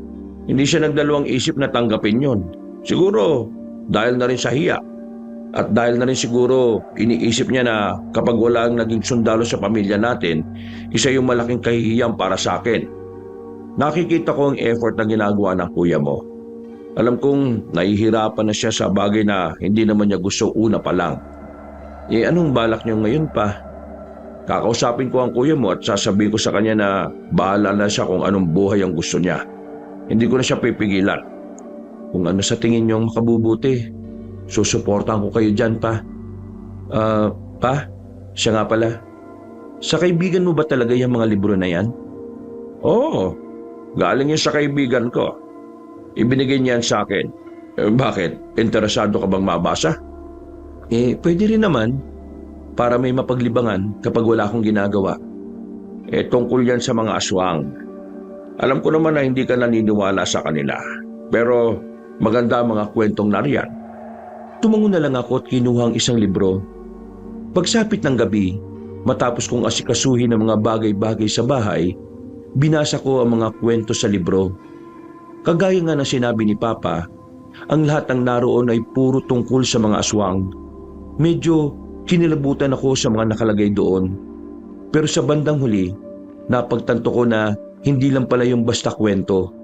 hindi siya nagdalawang isip na tanggapin yon. Siguro dahil na rin sa hiya. At dahil na rin siguro iniisip niya na kapag wala ang naging sundalo sa pamilya natin, isa yung malaking kahihiyan para sa akin. Nakikita ko ang effort na ginagawa ng kuya mo. Alam kong nahihirapan na siya sa bagay na hindi naman niya gusto una pa lang. Anong balak niyo ngayon pa? Kakausapin ko ang kuya mo at sasabihin ko sa kanya na bahala na siya kung anong buhay ang gusto niya. Hindi ko na siya pipigilan.
Kung ano sa tingin niyo makabubuti, susuportahan ko kayo dyan, pa. Pa, siya nga pala. Sa kaibigan mo ba talaga yung mga libro na yan?
Oo, galing yun sa kaibigan ko. Ibinigay niyan sa akin. Bakit? Interesado ka bang mabasa?
Pwede rin naman. Para may mapaglibangan kapag wala akong ginagawa.
Tungkol yan sa mga aswang. Alam ko naman na hindi ka naniniwala sa kanila. Pero maganda ang mga kwentong nariyan.
Tumango na lang ako at kinuha ang isang libro. Pagsapit ng gabi, matapos kong asikasuhin ang mga bagay-bagay sa bahay, binasa ko ang mga kwento sa libro. Kagaya nga ng sinabi ni Papa, ang lahat ng naroon ay puro tungkol sa mga aswang. Medyo kinilabutan ako sa mga nakalagay doon. Pero sa bandang huli, napagtanto ko na hindi lang pala yung basta kwento.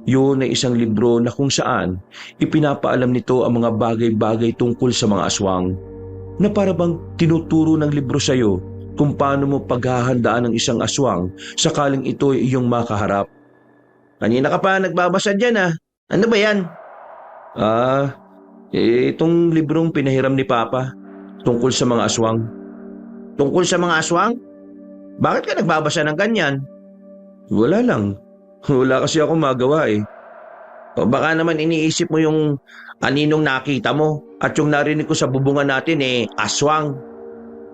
Yun ay isang libro na kung saan ipinapaalam nito ang mga bagay-bagay tungkol sa mga aswang. Na para bang tinuturo ng libro sa iyo kung paano mo paghahandaan ng isang aswang sakaling ito ay iyong makaharap.
Kanina ka pa nagbabasa dyan Ano ba yan?
Itong librong pinahiram ni Papa tungkol sa mga aswang.
Tungkol sa mga aswang? Bakit ka nagbabasa ng ganyan?
Wala lang. Wala kasi ako magawa
O baka naman iniisip mo yung aninong nakita mo at yung narinig ko sa bubungan natin aswang.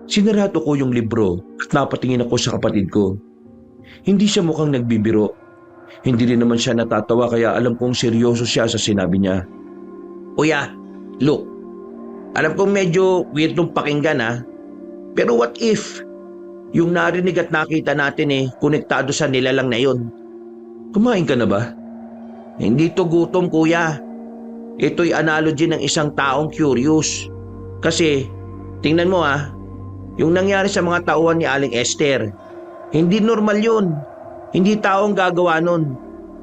Sinarato ko yung libro at napatingin ako sa kapatid ko. Hindi siya mukhang nagbibiro. Hindi rin naman siya natatawa kaya alam kong seryoso siya sa sinabi niya.
Kuya, look. Alam kong medyo weird nung pakinggan Pero what if yung narinig at nakita natin konektado sa nilalang na yun?
Kumain ka na ba?
Hindi to gutom, kuya. Ito'y analogy ng isang taong curious. Kasi, tingnan mo yung nangyari sa mga tauhan ni Aling Esther. Hindi normal yun. Hindi taong gagawa nun.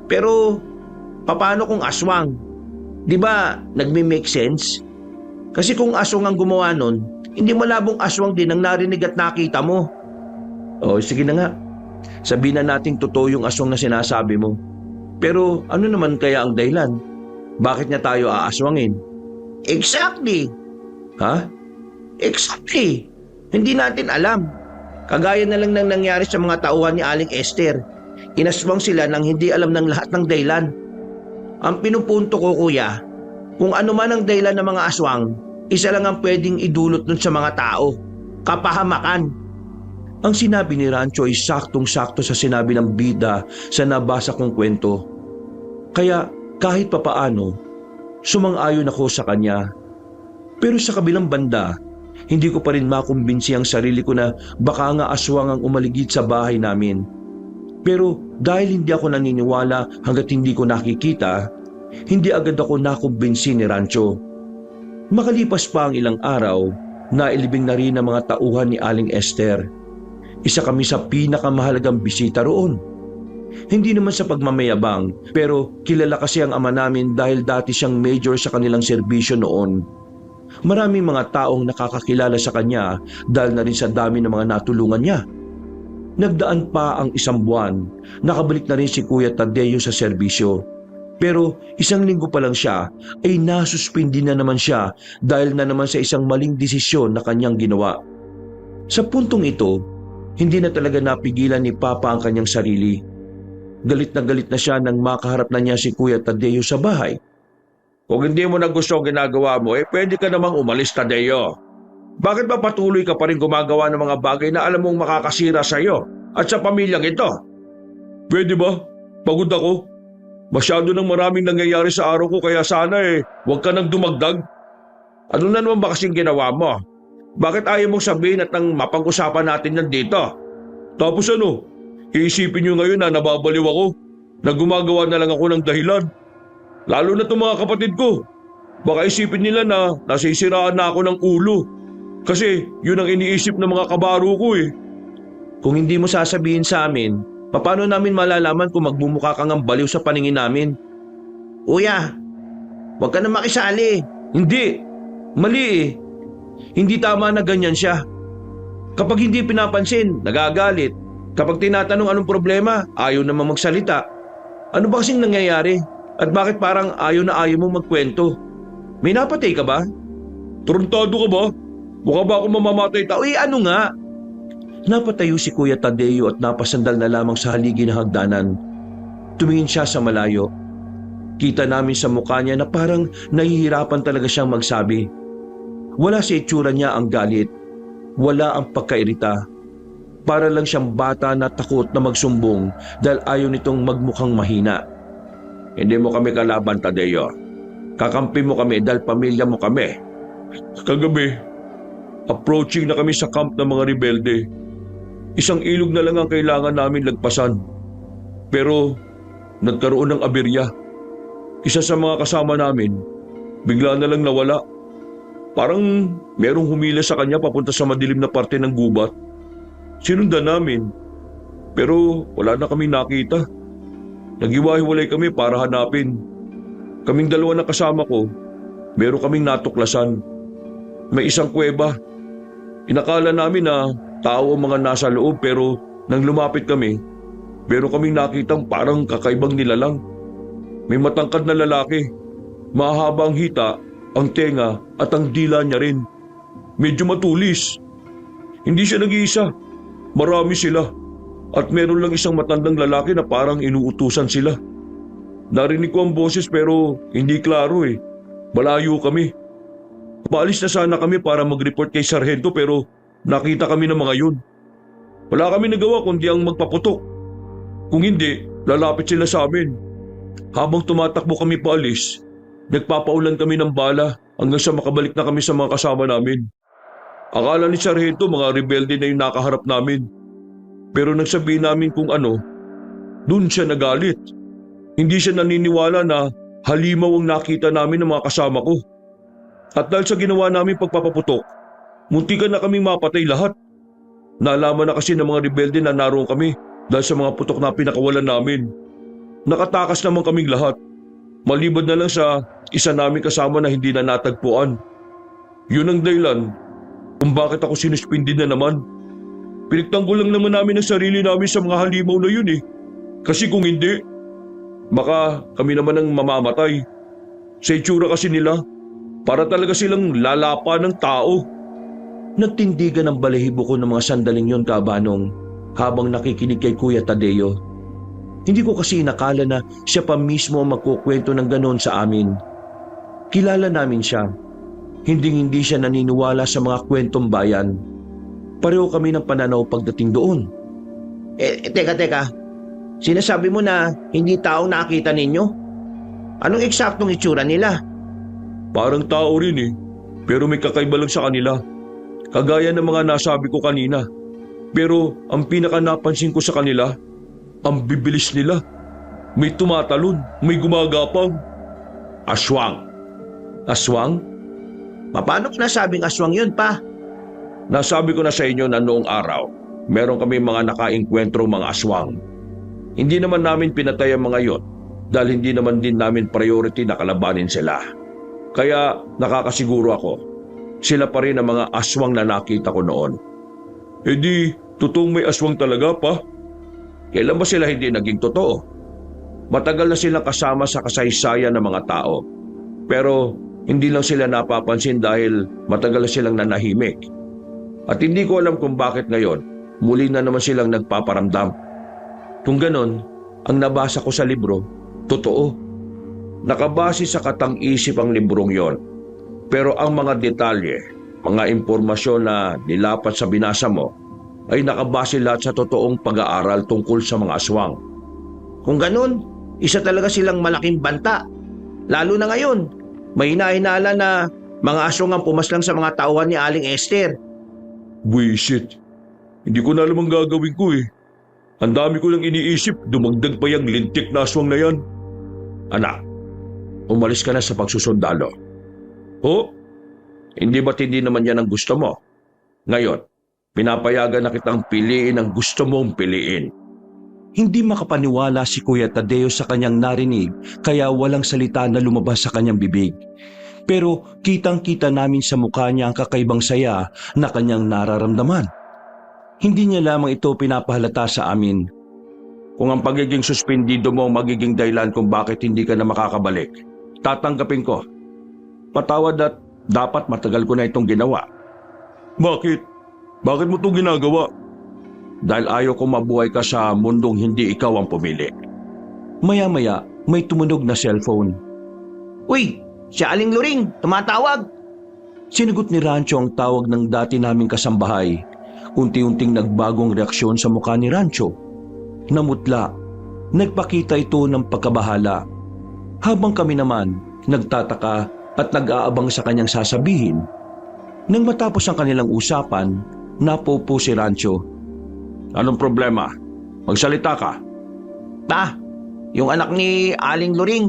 Pero, paano kung aswang? Di ba, nagme-make sense? Kasi kung aswang ang gumawa nun, hindi malabong aswang din ang narinig at nakita mo.
Sige na nga. Sabihin na nating totoo yung aswang na sinasabi mo. Pero ano naman kaya ang dahilan? Bakit niya tayo aaswangin?
Exactly.
Ha?
Exactly. Hindi natin alam. Kagaya na lang ng nangyari sa mga tauhan ni Aling Esther. Inaswang sila nang hindi alam ng lahat ng dahilan. Ang pinupunto ko, kuya, kung ano man ang dahilan ng mga aswang, isa lang ang pwedeng idulot nun sa mga tao. Kapahamakan.
Ang sinabi ni Rancho ay saktong-sakto sa sinabi ng bida sa nabasa kong kwento. Kaya kahit papaano, sumang-ayon ako sa kanya. Pero sa kabilang banda, hindi ko pa rin makumbinsi ang sarili ko na baka nga aswang ang umaligid sa bahay namin. Pero dahil hindi ako naniniwala hanggat hindi ko nakikita, hindi agad ako nakumbinsi ni Rancho. Makalipas pa ang ilang araw, nailibing na rin ang mga tauhan ni Aling Esther. Isa kami sa pinakamahalagang bisita roon. Hindi naman sa pagmamayabang, pero kilala kasi ang ama namin dahil dati siyang major sa kanilang serbisyo noon. Maraming mga taong nakakakilala sa kanya dahil na rin sa dami ng mga natulungan niya. Nagdaan pa ang isang buwan, nakabalik na rin si Kuya Tadeo sa serbisyo. Pero isang linggo pa lang siya ay nasuspindi na naman siya dahil na naman sa isang maling desisyon na kanyang ginawa. Sa puntong ito, hindi na talaga napigilan ni Papa ang kanyang sarili. Galit na siya nang makaharap na niya si Kuya Tadeo sa bahay.
Kung hindi mo na gusto ang ginagawa mo, pwede ka namang umalis, Tadeo. Bakit ba patuloy ka pa rin gumagawa ng mga bagay na alam mong makakasira sa iyo at sa pamilyang ito? Pwede ba? Pagod ako. Masyado nang maraming nangyayari sa araw ko kaya sana huwag ka nang dumagdag. Ano na naman ba kasing ginawa mo? Bakit ayaw mong sabihin at nang mapag-usapan natin yan dito? Tapos ano? Iisipin nyo ngayon na nababaliw ako, na gumagawa na lang ako ng dahilan. Lalo na itong mga kapatid ko. Baka isipin nila na nasisiraan na ako ng ulo. Kasi yun ang iniisip ng mga kabaro ko
Kung hindi mo sasabihin sa amin, paano namin malalaman kung magbumukha kang ang baliw sa paningin namin?
Kuya, huwag ka na makisali.
Hindi. Mali Hindi tama na ganyan siya. Kapag hindi pinapansin, nagagalit. Kapag tinatanong anong problema, ayaw naman magsalita. Ano ba kasing nangyayari? At bakit parang ayaw na ayaw mong magkwento? May napatay ka ba?
Truntado ka ba? Mukha ba ako mamamatay
Ano nga? Napatayo si Kuya Tadeo at napasandal na lamang sa haligi ng hagdanan. Tumingin siya sa malayo. Kita namin sa mukha niya na parang nahihirapan talaga siyang magsabi. Wala sa itsura niya ang galit. Wala ang pagkairita. Para lang siyang bata na takot na magsumbong dahil ayaw nitong magmukhang mahina.
Hindi mo kami kalaban, Tadeo. Kakampi mo kami dahil pamilya mo kami. Kagabi, approaching na kami sa camp ng mga rebelde. Isang ilog na lang ang kailangan namin lagpasan. Pero nagkaroon ng aberya. Isa sa mga kasama namin, bigla na lang nawala. Parang merong humila sa kanya papunta sa madilim na parte ng gubat. Sinundan namin, pero wala na kaming nakita. Naghiwa-hiwalay kami para hanapin. Kaming dalawa na kasama ko, meron kaming natuklasan. May isang kuweba. Inakala namin na tao ang mga nasa loob pero nang lumapit kami, meron kaming nakitang parang kakaibang nilalang. May matangkad na lalaki. Mahaba ang hita, ang tenga at ang dila niya rin. Medyo matulis. Hindi siya nag-iisa. Marami sila. At meron lang isang matandang lalaki na parang inuutusan sila. Narinig ko ang boses pero hindi klaro Malayo kami. Paalis na sana kami para mag-report kay Sargento pero nakita kami ng mga yun. Wala kami nagawa kundi ang magpaputok. Kung hindi, lalapit sila sa amin. Habang tumatakbo kami paalis, nagpapaulan kami ng bala hanggang sa makabalik na kami sa mga kasama namin. Akala ni Sargento mga rebelde na yung nakaharap namin. Pero nagsabi namin kung ano, dun siya nagalit. Hindi siya naniniwala na halimaw ang nakita namin ng mga kasama ko. At dahil sa ginawa namin pagpapaputok, muntikan na kaming mapatay lahat. Nalaman na kasi ng mga rebelde na naroon kami dahil sa mga putok na pinakawalan namin. Nakatakas naman kaming lahat. Maliban na lang sa isa namin kasama na hindi na natagpuan. Yun ang dahilan kung bakit ako sinuspindi na naman. Pinagtanggol lang naman namin ang sarili namin sa mga halimaw na yun Kasi kung hindi, baka kami naman ang mamamatay. Sa itsura kasi nila, para talaga silang lalapa ng tao.
Nagtindigan ang balahibo ko ng mga sandaling yon, Kabanong, habang nakikinig kay Kuya Tadeo. Hindi ko kasi inakala na siya pa mismo ang magkukwento ng ganon sa amin. Kilala namin siya. Hindi siya naniniwala sa mga kwentong bayan. Pareho kami ng pananaw pagdating doon.
Teka. Sinasabi mo na hindi tao nakita ninyo? Anong eksaktong itsura nila?
Parang tao rin eh, pero may kakaiba lang sa kanila. Kagaya ng mga nasabi ko kanina. Pero ang pinaka napansin ko sa kanila, ang bibilis nila. May tumatalon, may gumagapang. Aswang.
Aswang?
Paano ko nasabing aswang yun, pa?
Nasabi ko na sa inyo na noong araw, meron kami mga nakainkwentro mga aswang. Hindi naman namin pinatay ang mga yon dahil hindi naman din namin priority na kalabanin sila. Kaya nakakasiguro ako, sila pa rin ang mga aswang na nakita ko noon. Eh di, totoong may aswang talaga, pa? Kailan ba sila hindi naging totoo? Matagal na silang kasama sa kasaysayan ng mga tao. Pero hindi lang sila napapansin dahil matagal na silang nanahimik. At hindi ko alam kung bakit ngayon, muli na naman silang nagpaparamdam. Kung ganon, ang nabasa ko sa libro, totoo. Nakabase sa katang-isip ang librong yon. Pero ang mga detalye, mga impormasyon na nilapat sa binasa mo, ay nakabase lahat sa totoong pag-aaral tungkol sa mga aswang.
Kung ganun, isa talaga silang malaking banta. Lalo na ngayon, may hinahinala na mga aswang ang pumaslang sa mga tauhan ni Aling Esther.
Buisit. Hindi ko na alam ang gagawin ko eh. Ang dami ko lang iniisip, dumagdag pa yung lintik na aswang na yan. Anak, umalis ka na sa pagsusundalo. Oh, hindi ba't hindi naman yan ang gusto mo? Ngayon, pinapayagan na kitang piliin ang gusto mong piliin.
Hindi makapaniwala si Kuya Tadeo sa kanyang narinig kaya walang salita na lumabas sa kanyang bibig. Pero kitang-kita namin sa mukha niya ang kakaibang saya na kanyang nararamdaman. Hindi niya lamang ito pinapahalata sa amin.
Kung ang pagiging suspendido mo ang magiging dahilan kung bakit hindi ka na makakabalik, tatanggapin ko. Patawad at dapat matagal ko na itong ginawa. Bakit? Bakit mo itong ginagawa? Dahil ayaw ko mabuhay ka sa mundong hindi ikaw ang pumili.
Maya-maya, may tumunog na cellphone.
Uy, si Aling Luring, tumatawag.
Sinagot ni Rancho ang tawag ng dati naming kasambahay. Unti-unting nagbagong reaksyon sa mukha ni Rancho. Namutla. Nagpakita ito ng pagkabahala. Habang kami naman, nagtataka at nag-aabang sa kanyang sasabihin. Nang matapos ang kanilang usapan, napopo si Rancho.
Anong problema? Magsalita ka.
Pa, yung anak ni Aling Luring,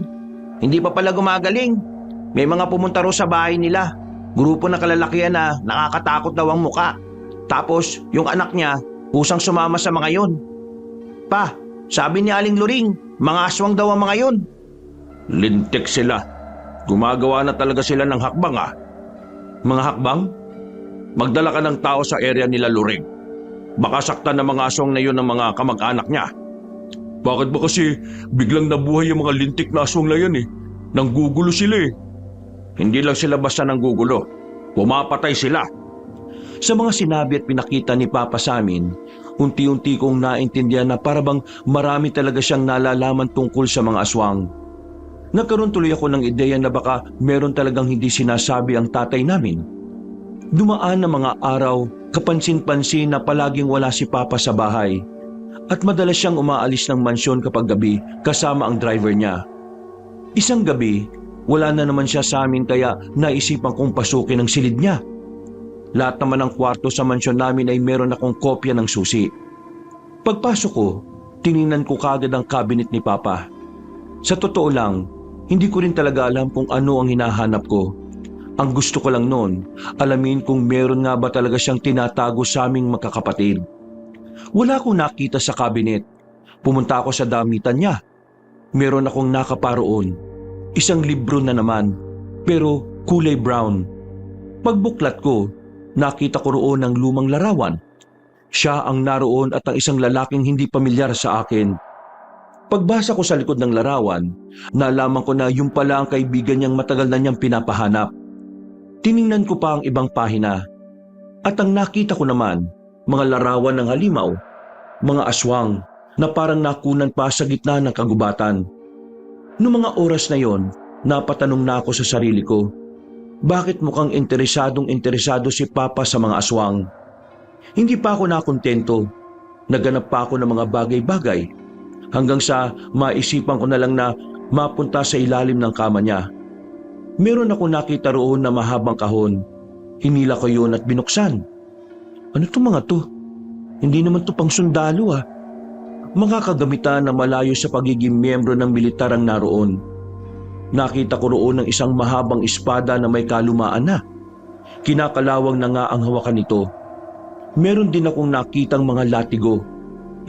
hindi pa pala gumagaling. May mga pumunta ro sa bahay nila. Grupo na kalalakihan na nakakatakot daw ang muka. Tapos, yung anak niya, kusang sumama sa mga yon. Pa, sabi ni Aling Luring, mga aswang daw ang mga yon.
Lintik sila. Gumagawa na talaga sila ng hakbang ah.
Mga hakbang?
Magdala ka ng tao sa area nila Luring. Baka saktan ng mga aswang na yun ng mga kamag-anak niya. Bakit ba kasi biglang nabuhay yung mga lintik na aswang na yan eh? Nanggugulo sila eh. Hindi lang sila basta nanggugulo. Pumapatay sila.
Sa mga sinabi at pinakita ni Papa sa amin, unti-unti kong naintindihan na parabang marami talaga siyang nalalaman tungkol sa mga aswang. Nagkaroon tuloy ako ng ideya na baka meron talagang hindi sinasabi ang tatay namin. Dumaan na mga araw, kapansin-pansin na palaging wala si Papa sa bahay. At madalas siyang umaalis ng mansyon kapag gabi kasama ang driver niya. Isang gabi, wala na naman siya sa amin kaya naisipan kong pasukin ang silid niya. Lahat naman ng kwarto sa mansyon namin ay meron akong kopya ng susi. Pagpasok ko, tiningnan ko kagad ang cabinet ni Papa. Sa totoo lang, hindi ko rin talaga alam kung ano ang hinahanap ko. Ang gusto ko lang noon, alamin kung meron nga ba talaga siyang tinatago sa aming magkakapatid. Wala akong nakita sa cabinet. Pumunta ako sa damitan niya. Meron akong nakaparoon. Isang libro na naman, pero kulay brown. Pagbuklat ko, nakita ko roon ang lumang larawan. Siya ang naroon at ang isang lalaking hindi pamilyar sa akin. Pagbasa ko sa likod ng larawan, nalaman ko na yung pala ang kaibigan niyang matagal na niyang pinapahanap. Tiningnan ko pa ang ibang pahina. At ang nakita ko naman, mga larawan ng halimaw, mga aswang, na parang nakunan pa sa gitna ng kagubatan. Noong mga oras na yon, napatanong na ako sa sarili ko, bakit mukhang interesado si Papa sa mga aswang? Hindi pa ako nakontento. Naganap pa ako ng mga bagay-bagay hanggang sa maisipan ko na lang na mapunta sa ilalim ng kama niya. Meron ako nakita roon na mahabang kahon. Hinila ko yun at binuksan. Ano to mga to? Hindi naman to pang sundalo ah. Mga kagamitan na malayo sa pagiging miyembro ng militar ang naroon. Nakita ko roon ng isang mahabang espada na may kalumaan na. Kinakalawang na nga ang hawakan nito. Meron din akong nakitang mga latigo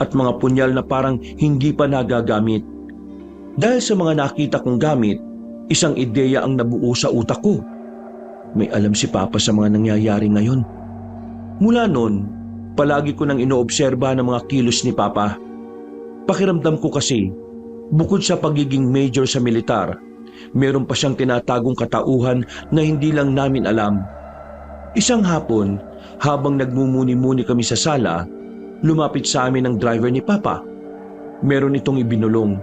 at mga punyal na parang hindi pa nagagamit. Dahil sa mga nakita kong gamit, isang ideya ang nabuo sa utak ko. May alam si Papa sa mga nangyayari ngayon. Mula noon, palagi ko nang inoobserba ng mga kilos ni Papa. Pakiramdam ko kasi, bukod sa pagiging major sa militar, meron pa siyang tinatagong katauhan na hindi lang namin alam. Isang hapon, habang nagmumuni-muni kami sa sala, lumapit sa amin ang driver ni Papa. Meron itong ibinulong.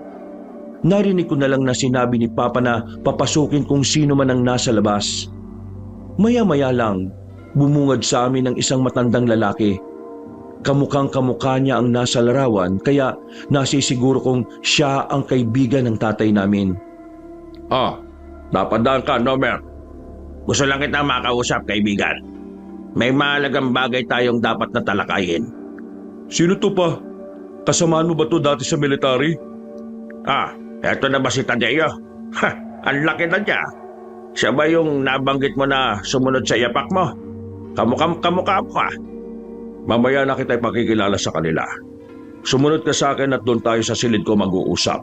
Narinig ko na lang na sinabi ni Papa na papasukin kung sino man ang nasa labas. Maya-maya lang, bumungad sa amin ang isang matandang lalaki. Kamukhang kamukha niya ang nasa larawan kaya nasisiguro kong siya ang kaibigan ng tatay namin.
Napadaan ka, Nomer. Gusto lang kita makausap, kaibigan. May mahalagang bagay tayong dapat na talakayin.
Sino to pa? Kasamaan mo ba to dati sa military?
Eto na ba si Tadeo? Ang laki na niya. Siya ba yung nabanggit mo na sumunod sa yapak mo? Kamukha mo ka.
Mamaya na kita ipakikilala sa kanila. Sumunod ka sa akin at doon tayo sa silid ko mag-uusap.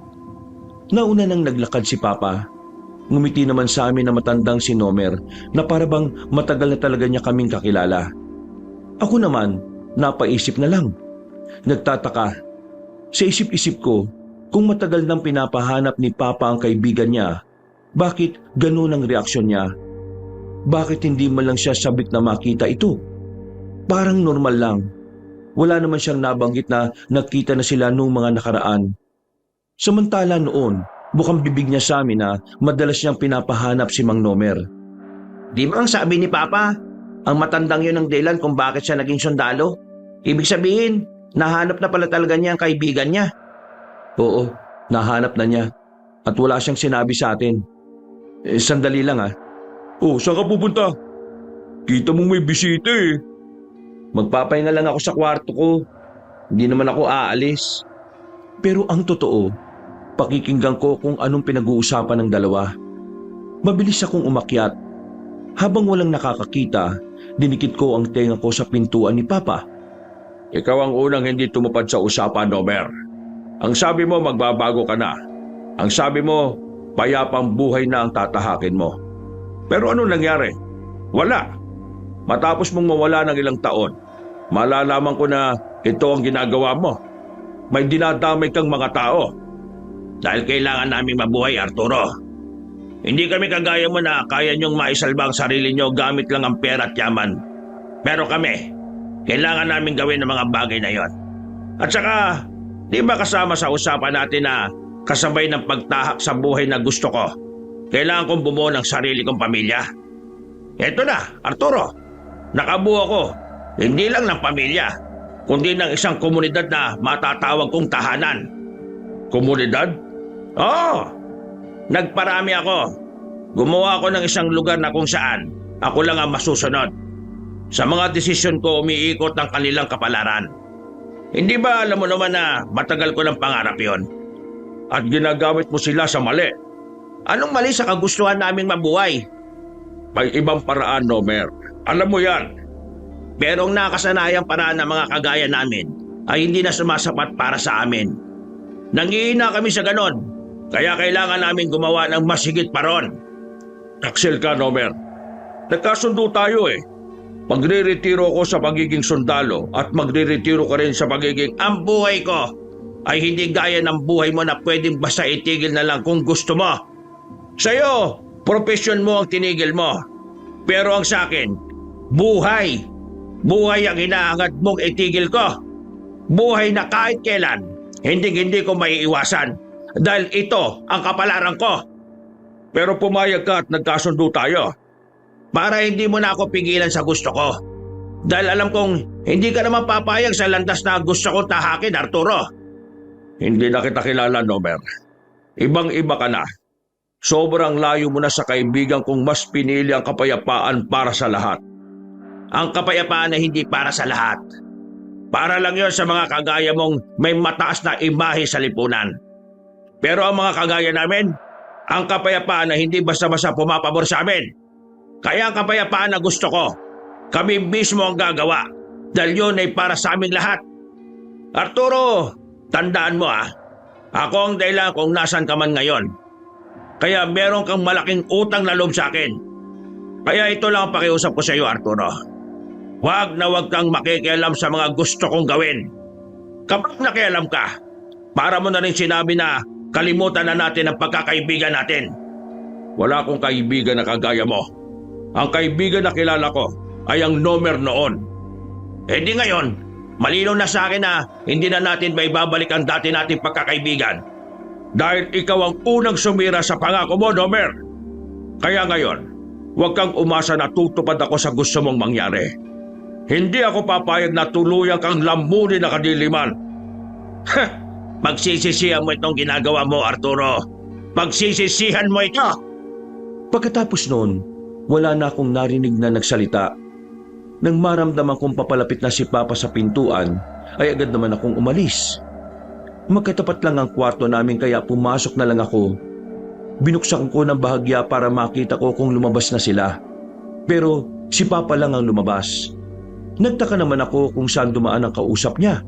Nauna nang naglakad si Papa. Ngumiti naman sa amin na matandang si Nomer na parabang matagal na talaga niya kaming kakilala. Ako naman, napaisip na lang. Nagtataka. Sa isip-isip ko, kung matagal nang pinapahanap ni Papa ang kaibigan niya, bakit ganun ang reaksyon niya? Bakit hindi man lang siya sabik na makita ito? Parang normal lang. Wala naman siyang nabanggit na nakita na sila noong mga nakaraan. Samantala noon, bukang bibig niya sa amin na madalas niyang pinapahanap si Mang Nomer.
Di ba ang sabi ni Papa, ang matandang yun ang dahilan kung bakit siya naging sundalo? Ibig sabihin, nahanap na pala talaga niya ang kaibigan niya.
Oo, nahanap na niya. At wala siyang sinabi sa atin. Sandali lang ah.
Saan ka pupunta? Kita mo may bisita eh.
Magpapahinga lang ako sa kwarto ko. Hindi naman ako aalis. Pero ang totoo, pakikinggan ko kung anong pinag-uusapan ng dalawa. Mabilis akong umakyat. Habang walang nakakakita, dinikit ko ang tenga ko sa pintuan ni Papa.
Ikaw ang unang hindi tumupad sa usapan, Nomer. Ang sabi mo magbabago ka na. Ang sabi mo, payapang buhay na ang tatahakin mo. Pero anong nangyari? Wala. Matapos mong mawala ng ilang taon, malalaman ko na ito ang ginagawa mo. May dinadamay kang mga tao.
Dahil kailangan naming mabuhay, Arturo. Hindi kami kagaya mo na kaya niyong maisalba ang sarili niyo gamit lang ang pera at yaman. Pero kami, kailangan namin gawin ang mga bagay na yon. At saka, di ba kasama sa usapan natin na kasabay ng pagtahak sa buhay na gusto ko, kailangan kong bumuo ng sarili kong pamilya? Eto na, Arturo. Nakabuo ko, hindi lang ng pamilya, kundi ng isang komunidad na matatawag kong tahanan.
Komunidad?
Oo, nagparami ako. Gumawa ako ng isang lugar na kung saan ako lang ang masusunod. Sa mga desisyon ko umiikot ang kanilang kapalaran. Hindi ba alam mo naman na matagal ko ng pangarap yon?
At ginagamit mo sila sa mali.
Anong mali sa kagustuhan naming mabuhay?
May ibang paraan, Nomer. Alam mo yan.
Pero ang nakasanayang paraan ng mga kagaya namin ay hindi na sumasapat para sa amin. Nangihina kami sa ganon, kaya kailangan namin gumawa ng mas higit pa ron.
Taksel ka, Nomer. Nagkasundo tayo eh. Magre-retiro ako sa pagiging sundalo at magre-retiro ka rin sa pagiging...
Ang buhay ko ay hindi gaya ng buhay mo na pwedeng basta itigil na lang kung gusto mo. Sa'yo, profesyon mo ang tinigil mo. Pero ang sa akin, buhay. Buhay ang hinahangad mong itigil ko. Buhay na kahit kailan hindi ko maiiwasan dahil ito ang kapalaran ko.
Pero pumayag ka at nagkasundo tayo.
Para hindi mo na ako pigilan sa gusto ko. Dahil alam kong hindi ka naman papayag sa landas na gusto kong tahakin, Arturo.
Hindi na kita kilala, Nomer. Ibang-iba ka na. Sobrang layo mo na sa kaibigan kong mas pinili ang kapayapaan para sa lahat.
Ang kapayapaan na hindi para sa lahat. Para lang yon sa mga kagaya mong may mataas na imahe sa lipunan. Pero ang mga kagaya namin, ang kapayapaan na hindi basta-basta pumapabor sa amin. Kaya ang kapayapaan na gusto ko, kami mismo ang gagawa. Dahil yun ay para sa aming lahat. Arturo, tandaan mo ako ang dahilan kung nasan ka man ngayon. Kaya meron kang malaking utang na loob sa akin. Kaya ito lang ang pakiusap ko sa iyo, Arturo. Huwag na huwag kang makikialam sa mga gusto kong gawin. Kapag nakialam ka, para mo na rin sinabi na kalimutan na natin ang pagkakaibigan natin.
Wala akong kaibigan na kagaya mo. Ang kaibigan na kilala ko ay ang Nomer noon.
Eh di ngayon, malinaw na sa akin na hindi na natin maibabalik ang dati nating pagkakaibigan.
Dahil ikaw ang unang sumira sa pangako mo, Nomer. Kaya ngayon, huwag kang umasa na tutupad ako sa gusto mong mangyari. Hindi ako papayag na tuluyan kang lambunin na kadiliman.
Pagsisisihan mo itong ginagawa mo, Arturo. Pagsisisihan mo ito.
Pagkatapos noon, wala na akong narinig na nagsalita. Nang maramdaman kong papalapit na si Papa sa pintuan, ay agad naman akong umalis. Magkatapat lang ang kwarto namin kaya pumasok na lang ako. Binuksan ko ng bahagya para makita ko kung lumabas na sila. Pero si Papa lang ang lumabas. Nagtaka naman ako kung saan dumaan ang kausap niya.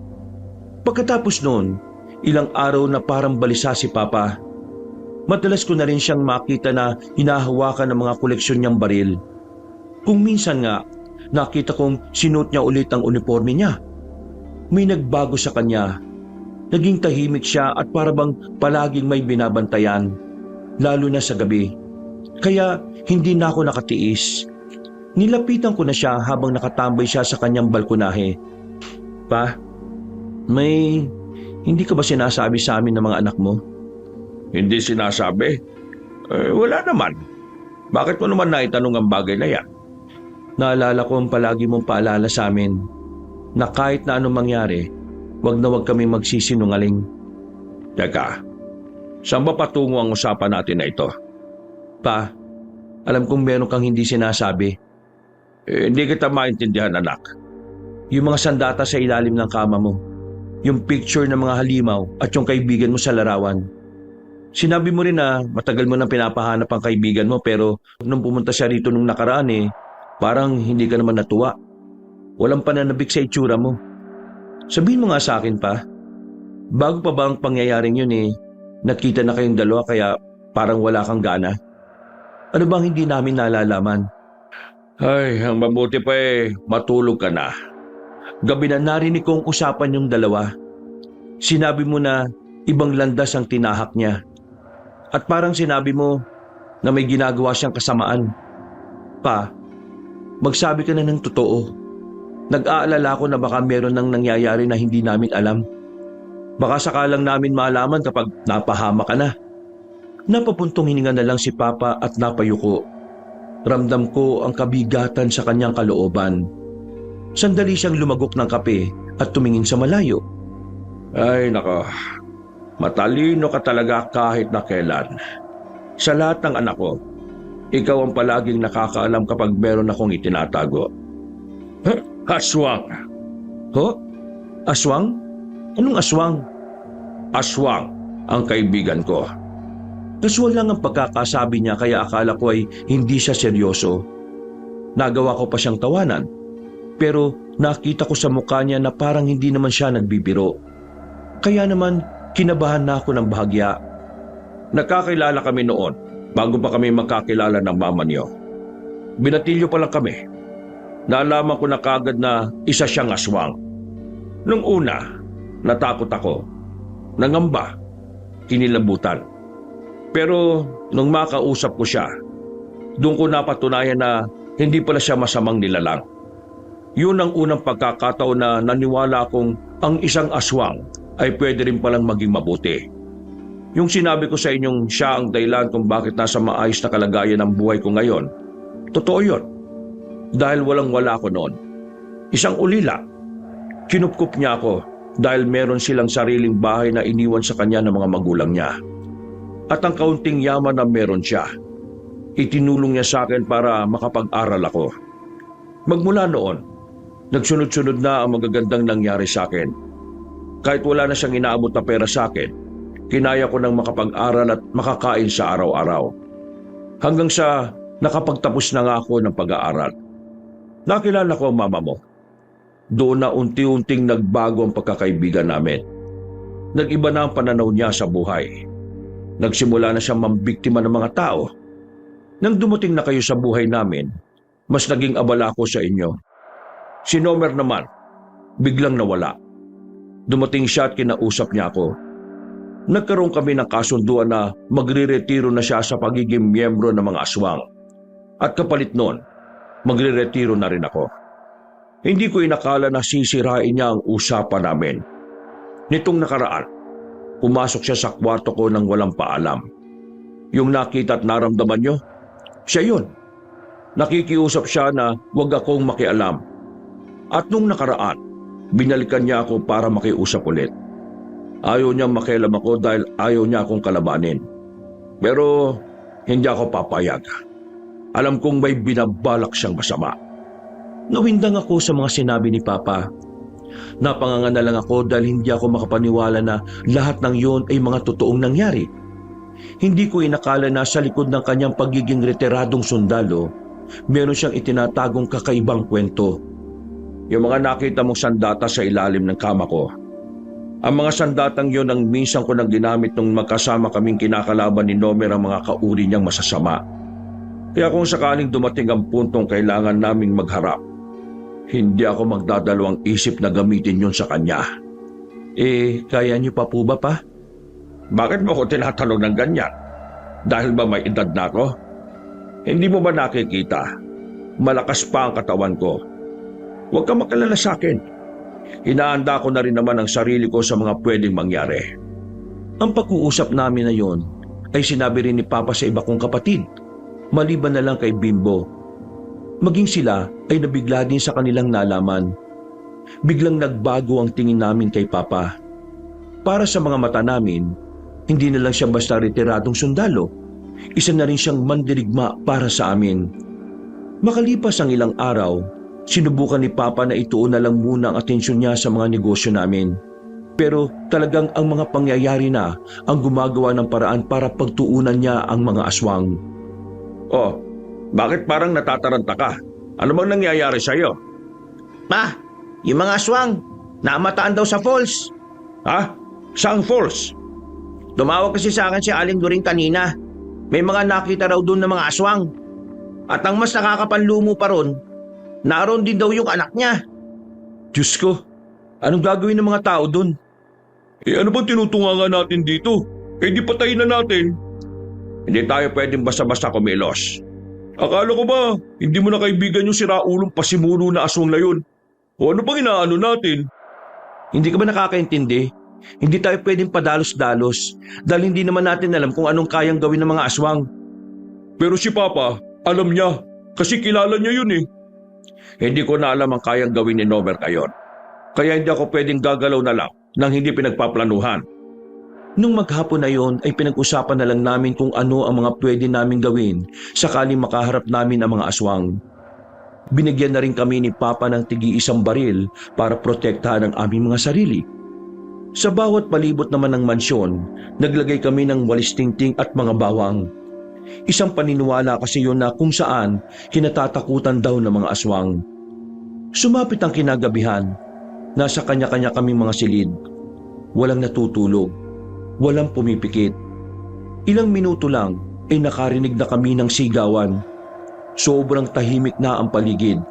Pagkatapos noon, ilang araw na parang balisa si Papa. Madalas ko na rin siyang makita na hinahawakan ng mga koleksyon niyang baril. Kung minsan nga, nakita kong sinuot niya ulit ang uniforme niya. May nagbago sa kanya. Naging tahimik siya at parabang palaging may binabantayan, lalo na sa gabi. Kaya hindi na ako nakatiis. Nilapitan ko na siya habang nakatambay siya sa kanyang balkonahe. Pa, may hindi ka ba sinasabi sa amin ng mga anak mo?
Hindi sinasabi? Wala naman. Bakit mo naman naitanong ang bagay na yan?
Naalala ko ang palagi mong paalala sa amin na kahit na anong mangyari, wag na wag kami magsisinungaling.
Teka, saan ba patungo ang usapan natin na ito?
Pa, alam kong meron kang hindi sinasabi.
Hindi kita maintindihan, anak.
Yung mga sandata sa ilalim ng kama mo, yung picture ng mga halimaw at yung kaibigan mo sa larawan. Sinabi mo rin na matagal mo nang pinapahanap ang kaibigan mo pero nung pumunta siya rito nung nakaraan parang hindi ka naman natuwa. Walang pananabik sa itsura mo. Sabihin mo nga sa akin pa, bago pa ba ang pangyayaring yun nakita na kayong dalawa kaya parang wala kang gana? Ano bang hindi namin nalalaman?
Ay, ang mabuti pa matulog ka na.
Gabi na narinig kong usapan yung dalawa. Sinabi mo na ibang landas ang tinahak niya. At parang sinabi mo na may ginagawa siyang kasamaan. Pa, magsabi ka na ng totoo. Nag-aalala ko na baka meron nang nangyayari na hindi namin alam. Baka sakalang namin malaman kapag napahama ka na. Napapuntong hininga na lang si Papa at napayuko. Ramdam ko ang kabigatan sa kanyang kalooban. Sandali siyang lumagok ng kape at tumingin sa malayo.
Ay, nako. Matalino ka talaga kahit na kailan. Sa lahat ng anak ko, ikaw ang palaging nakakaalam kapag meron akong itinatago. Aswang.
Ho? Aswang? Anong aswang?
Aswang ang kaibigan ko.
Kaswal lang ang pagkakasabi niya kaya akala ko ay hindi siya seryoso. Nagawa ko pa siyang tawanan. Pero nakita ko sa mukha niya na parang hindi naman siya nagbibiro. Kaya naman kinabahan na ako ng bahagya.
Nakakilala kami noon bago pa kami magkakilala ng mama niyo. Binatilyo pa lang kami. Naalaman ko na kagad na isa siyang aswang. Nung una, natakot ako. Nangamba. Kinilabutan. Pero nung makausap ko siya, doon ko napatunayan na hindi pala siya masamang nilalang. Yun ang unang pagkakataon na naniwala akong ang isang aswang ay pwede rin palang maging mabuti. Yung sinabi ko sa inyong siya ang dahilan kung bakit nasa maayos na kalagayan ang buhay ko ngayon, totoo yun. Dahil walang-wala ako noon. Isang ulila, kinupkup niya ako dahil meron silang sariling bahay na iniwan sa kanya ng mga magulang niya. At ang kaunting yaman na meron siya, itinulong niya sa akin para makapag-aral ako. Magmula noon, nagsunod-sunod na ang magagandang nangyari sa akin. Kahit wala na siyang inaabot na pera sa akin, kinaya ko nang makapag-aral at makakain sa araw-araw. Hanggang sa nakapagtapos na nga ako ng pag-aaral. Nakilala ko ang mama mo. Doon na unti-unting nagbago ang pagkakaibigan namin. Nag-iba na ang pananaw niya sa buhay. Nagsimula na siyang mambiktima ng mga tao. Nang dumating na kayo sa buhay namin, mas naging abala ako sa inyo. Si Nomer naman, biglang nawala. Dumating siya at kinausap niya ako. Nagkaroon kami ng kasunduan na magre-retiro na siya sa pagiging miyembro ng mga aswang. At kapalit noon, magre-retiro na rin ako. Hindi ko inakala na sisirain niya ang usapan namin. Nitong nakaraan, pumasok siya sa kwarto ko nang walang paalam. Yung nakita at naramdaman niyo, siya yun. Nakikiusap siya na huwag akong makialam. At nung nakaraan, binalikan niya ako para makiusap ulit. Ayaw niyang makialam ako dahil ayaw niya akong kalabanin. Pero hindi ako papayag. Alam kong may binabalak siyang masama.
Nawindang ako sa mga sinabi ni Papa. Napanganga na lang ako dahil hindi ako makapaniwala na lahat ng yun ay mga totoong nangyari. Hindi ko inakala na sa likod ng kanyang pagiging retiradong sundalo, meron siyang itinatagong kakaibang kwento.
Yung mga nakita mong sandata sa ilalim ng kama ko, ang mga sandatang yun ang minsan ko nang ginamit nung magkasama kaming kinakalaban ni Nomer ang mga kauri niyang masasama. Kaya kung sakaling dumating ang puntong kailangan naming magharap, hindi ako magdadalawang isip na gamitin yun sa kanya.
Kaya niyo pa po ba, Pa?
Bakit mo ako tinatanong ng ganyan? Dahil ba may edad na ako? Hindi mo ba nakikita? Malakas pa ang katawan ko. Huwag ka makalala sa akin. Inaanda ko na rin naman ang sarili ko sa mga pwedeng mangyari.
Ang pag-uusap namin na yon ay sinabi rin ni Papa sa iba kong kapatid, maliban na lang kay Bimbo. Maging sila ay nabigla din sa kanilang nalaman. Biglang nagbago ang tingin namin kay Papa. Para sa mga mata namin, hindi na lang siya basta retiradong sundalo. Isa na rin siyang mandirigma para sa amin. Makalipas ang ilang araw, sinubukan ni Papa na ituon na lang muna ang atensyon niya sa mga negosyo namin. Pero talagang ang mga pangyayari na ang gumagawa ng paraan para pagtuunan niya ang mga aswang.
Oh, bakit parang natataranta ka? Ano bang nangyayari sa'yo?
Pa, yung mga aswang, namataan daw sa falls.
Ha? Saang falls?
Tumawag kasi sa akin si Aling Loring kanina. May mga nakita raw doon ng mga aswang. At ang mas nakakapanlumo pa ron, naroon din daw yung anak niya.
Diyos ko, anong gagawin ng mga tao dun?
Ano bang tinutungangan natin dito? Di patayin na natin. Hindi tayo pwedeng basta-basta kumilos. Akala ko ba, hindi mo na kaibigan yung siraulong pasimuno na aswang na yun? O ano bang inaano natin?
Hindi ka ba nakakaintindi? Hindi tayo pwedeng padalos-dalos dahil hindi naman natin alam kung anong kayang gawin ng mga aswang.
Pero si Papa, alam niya. Kasi kilala niya yun eh. Hindi ko na alam ang kayang gawin ni Nomer ngayon. Kaya hindi ako pwedeng gagalaw na lang nang hindi pinagpaplanuhan.
Nung maghapon na yon ay pinag-usapan na lang namin kung ano ang mga pwede naming gawin sakaling makaharap namin ang mga aswang. Binigyan na rin kami ni Papa ng tig-iisang baril para protektahan ang aming mga sarili. Sa bawat palibot naman ng mansyon, naglagay kami ng walis tingting at mga bawang. Isang paniniwala kasi yun na kung saan kinatatakutan daw ng mga aswang. Sumapit ang kinagabihan, nasa kanya-kanya kaming mga silid. Walang natutulog, walang pumipikit. Ilang minuto lang ay nakarinig na kami ng sigawan. Sobrang tahimik na ang paligid.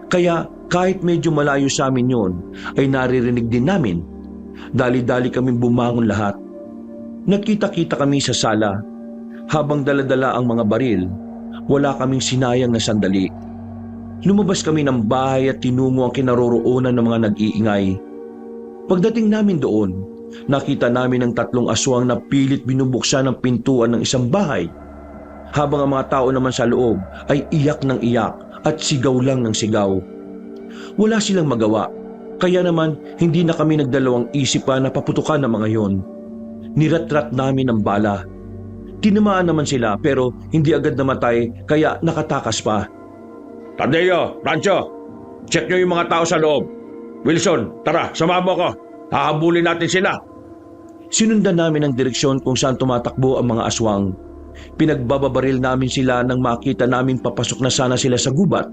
Kaya kahit medyo malayo sa amin yon, ay naririnig din namin. Dali-dali kaming bumangon lahat. Nagkita-kita kami sa sala. Habang dala-dala ang mga baril, wala kaming sinayang na sandali. Lumabas kami ng bahay at tinungo ang kinaroroonan ng mga nag-iingay. Pagdating namin doon, nakita namin ang 3 aswang na pilit binubuksan ang pintuan ng isang bahay. Habang ang mga tao naman sa loob ay iyak ng iyak at sigaw lang ng sigaw. Wala silang magawa, kaya naman hindi na kami nagdalawang isip pa na paputukan ang mga yon. Niratrat namin ang bala. Tinamaan naman sila pero hindi agad namatay kaya nakatakas pa.
Tadeo, Rancho, check nyo yung mga tao sa loob. Wilson, tara, samahan mo ko. Hahabulin natin sila.
Sinundan namin ang direksyon kung saan tumatakbo ang mga aswang. Pinagbababaril namin sila nang makita namin papasok na sana sila sa gubat.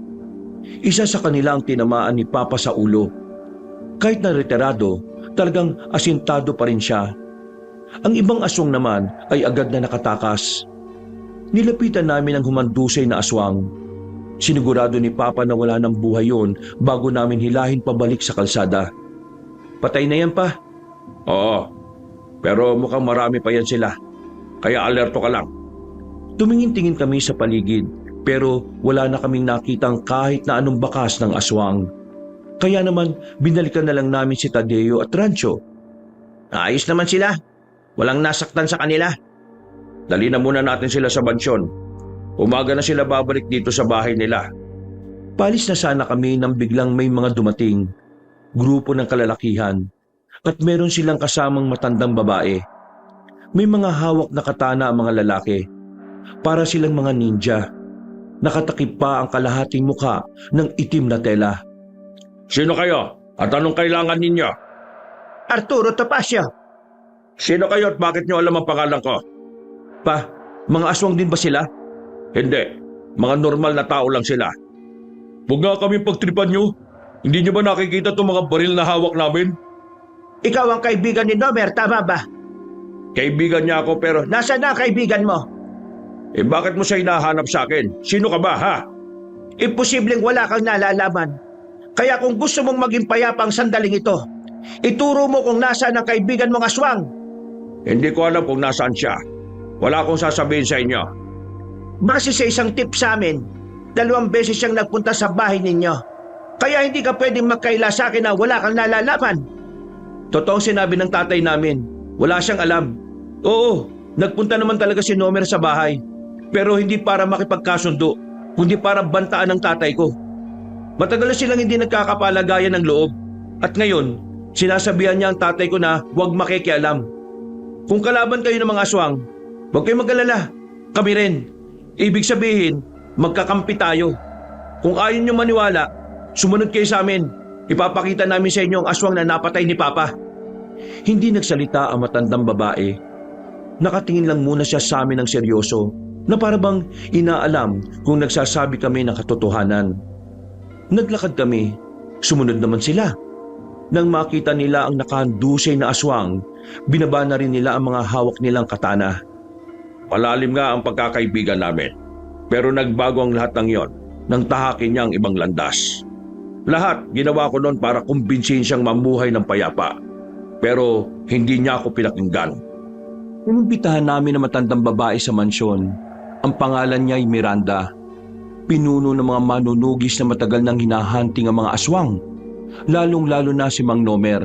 Isa sa kanila ang tinamaan ni Papa sa ulo. Kahit na retirado, talagang asintado pa rin siya. Ang ibang aswang naman ay agad na nakatakas. Nilapitan namin ang humandusay na aswang. Sinigurado ni Papa na wala ng buhay yon bago namin hilahin pabalik sa kalsada. Patay na yan pa.
Oo, pero mukhang marami pa yan sila. Kaya alerto ka lang.
Tumingin-tingin kami sa paligid pero wala na kaming nakitang kahit na anong bakas ng aswang. Kaya naman binalikan na lang namin si Tadeo at Rancho.
Ayos naman sila. Walang nasaktan sa kanila.
Dali na muna natin sila sa bansyon. Umaga na sila babalik dito sa bahay nila.
Palis na sana kami nang biglang may mga dumating. Grupo ng kalalakihan. At meron silang kasamang matandang babae. May mga hawak na katana ang mga lalaki. Para silang mga ninja. Nakatakip pa ang kalahating mukha ng itim na tela.
Sino kayo? At anong kailangan ninyo?
Arturo Topacio.
Sino kayo at bakit nyo alam ang pangalan ko?
Pa, mga aswang din ba sila?
Hindi. Mga normal na tao lang sila. Huwag nga kami pagtripan nyo. Hindi nyo ba nakikita itong mga baril na hawak namin?
Ikaw ang kaibigan ni Nomer, tama ba?
Kaibigan niya ako pero...
Nasaan na ang kaibigan mo?
bakit mo siya hinahanap sa akin? Sino ka ba, ha?
Imposibleng wala kang nalalaman. Kaya kung gusto mong maging payapa ang sandaling ito, ituro mo kung nasaan ang kaibigan mong aswang.
Hindi ko alam kung nasaan siya. Wala akong sasabihin sa inyo.
Base sa isang tip sa amin, 2 beses siyang nagpunta sa bahay ninyo. Kaya hindi ka pwedeng magkaila sa akin na wala kang nalalaman.
Totoong sinabi ng tatay namin. Wala siyang alam. Oo, nagpunta naman talaga si Nomer sa bahay. Pero hindi para makipagkasundo, kundi para bantaan ng tatay ko. Matagal na silang hindi nagkakapalagayan ng loob. At ngayon, sinasabihan niya ang tatay ko na huwag makikialam. Kung kalaban kayo ng mga aswang, huwag kayong mag-alala. Kami rin. Ibig sabihin, magkakampi tayo. Kung ayaw niyo maniwala, sumunod kayo sa amin. Ipapakita namin sa inyo ang aswang na napatay ni Papa. Hindi nagsalita ang matandang babae. Nakatingin lang muna siya sa amin ng seryoso, na para bang inaalam kung nagsasabi kami ng katotohanan. Naglakad kami, sumunod naman sila. Nang makita nila ang nakahandusay na aswang, binaba na rin nila ang mga hawak nilang katana.
Malalim nga ang pagkakaibigan namin. Pero nagbago ang lahat ng yon nang tahakin niya ang ibang landas. Lahat ginawa ko noon para kumbinsihin siyang mamuhay ng payapa. Pero hindi niya ako pinakinggan.
Inimbitahan namin ang matandang babae sa mansyon. Ang pangalan niya ay Miranda. Pinuno ng mga manunugis na matagal nang hinahunting ang mga aswang. Lalong-lalo na si Mang Nomer.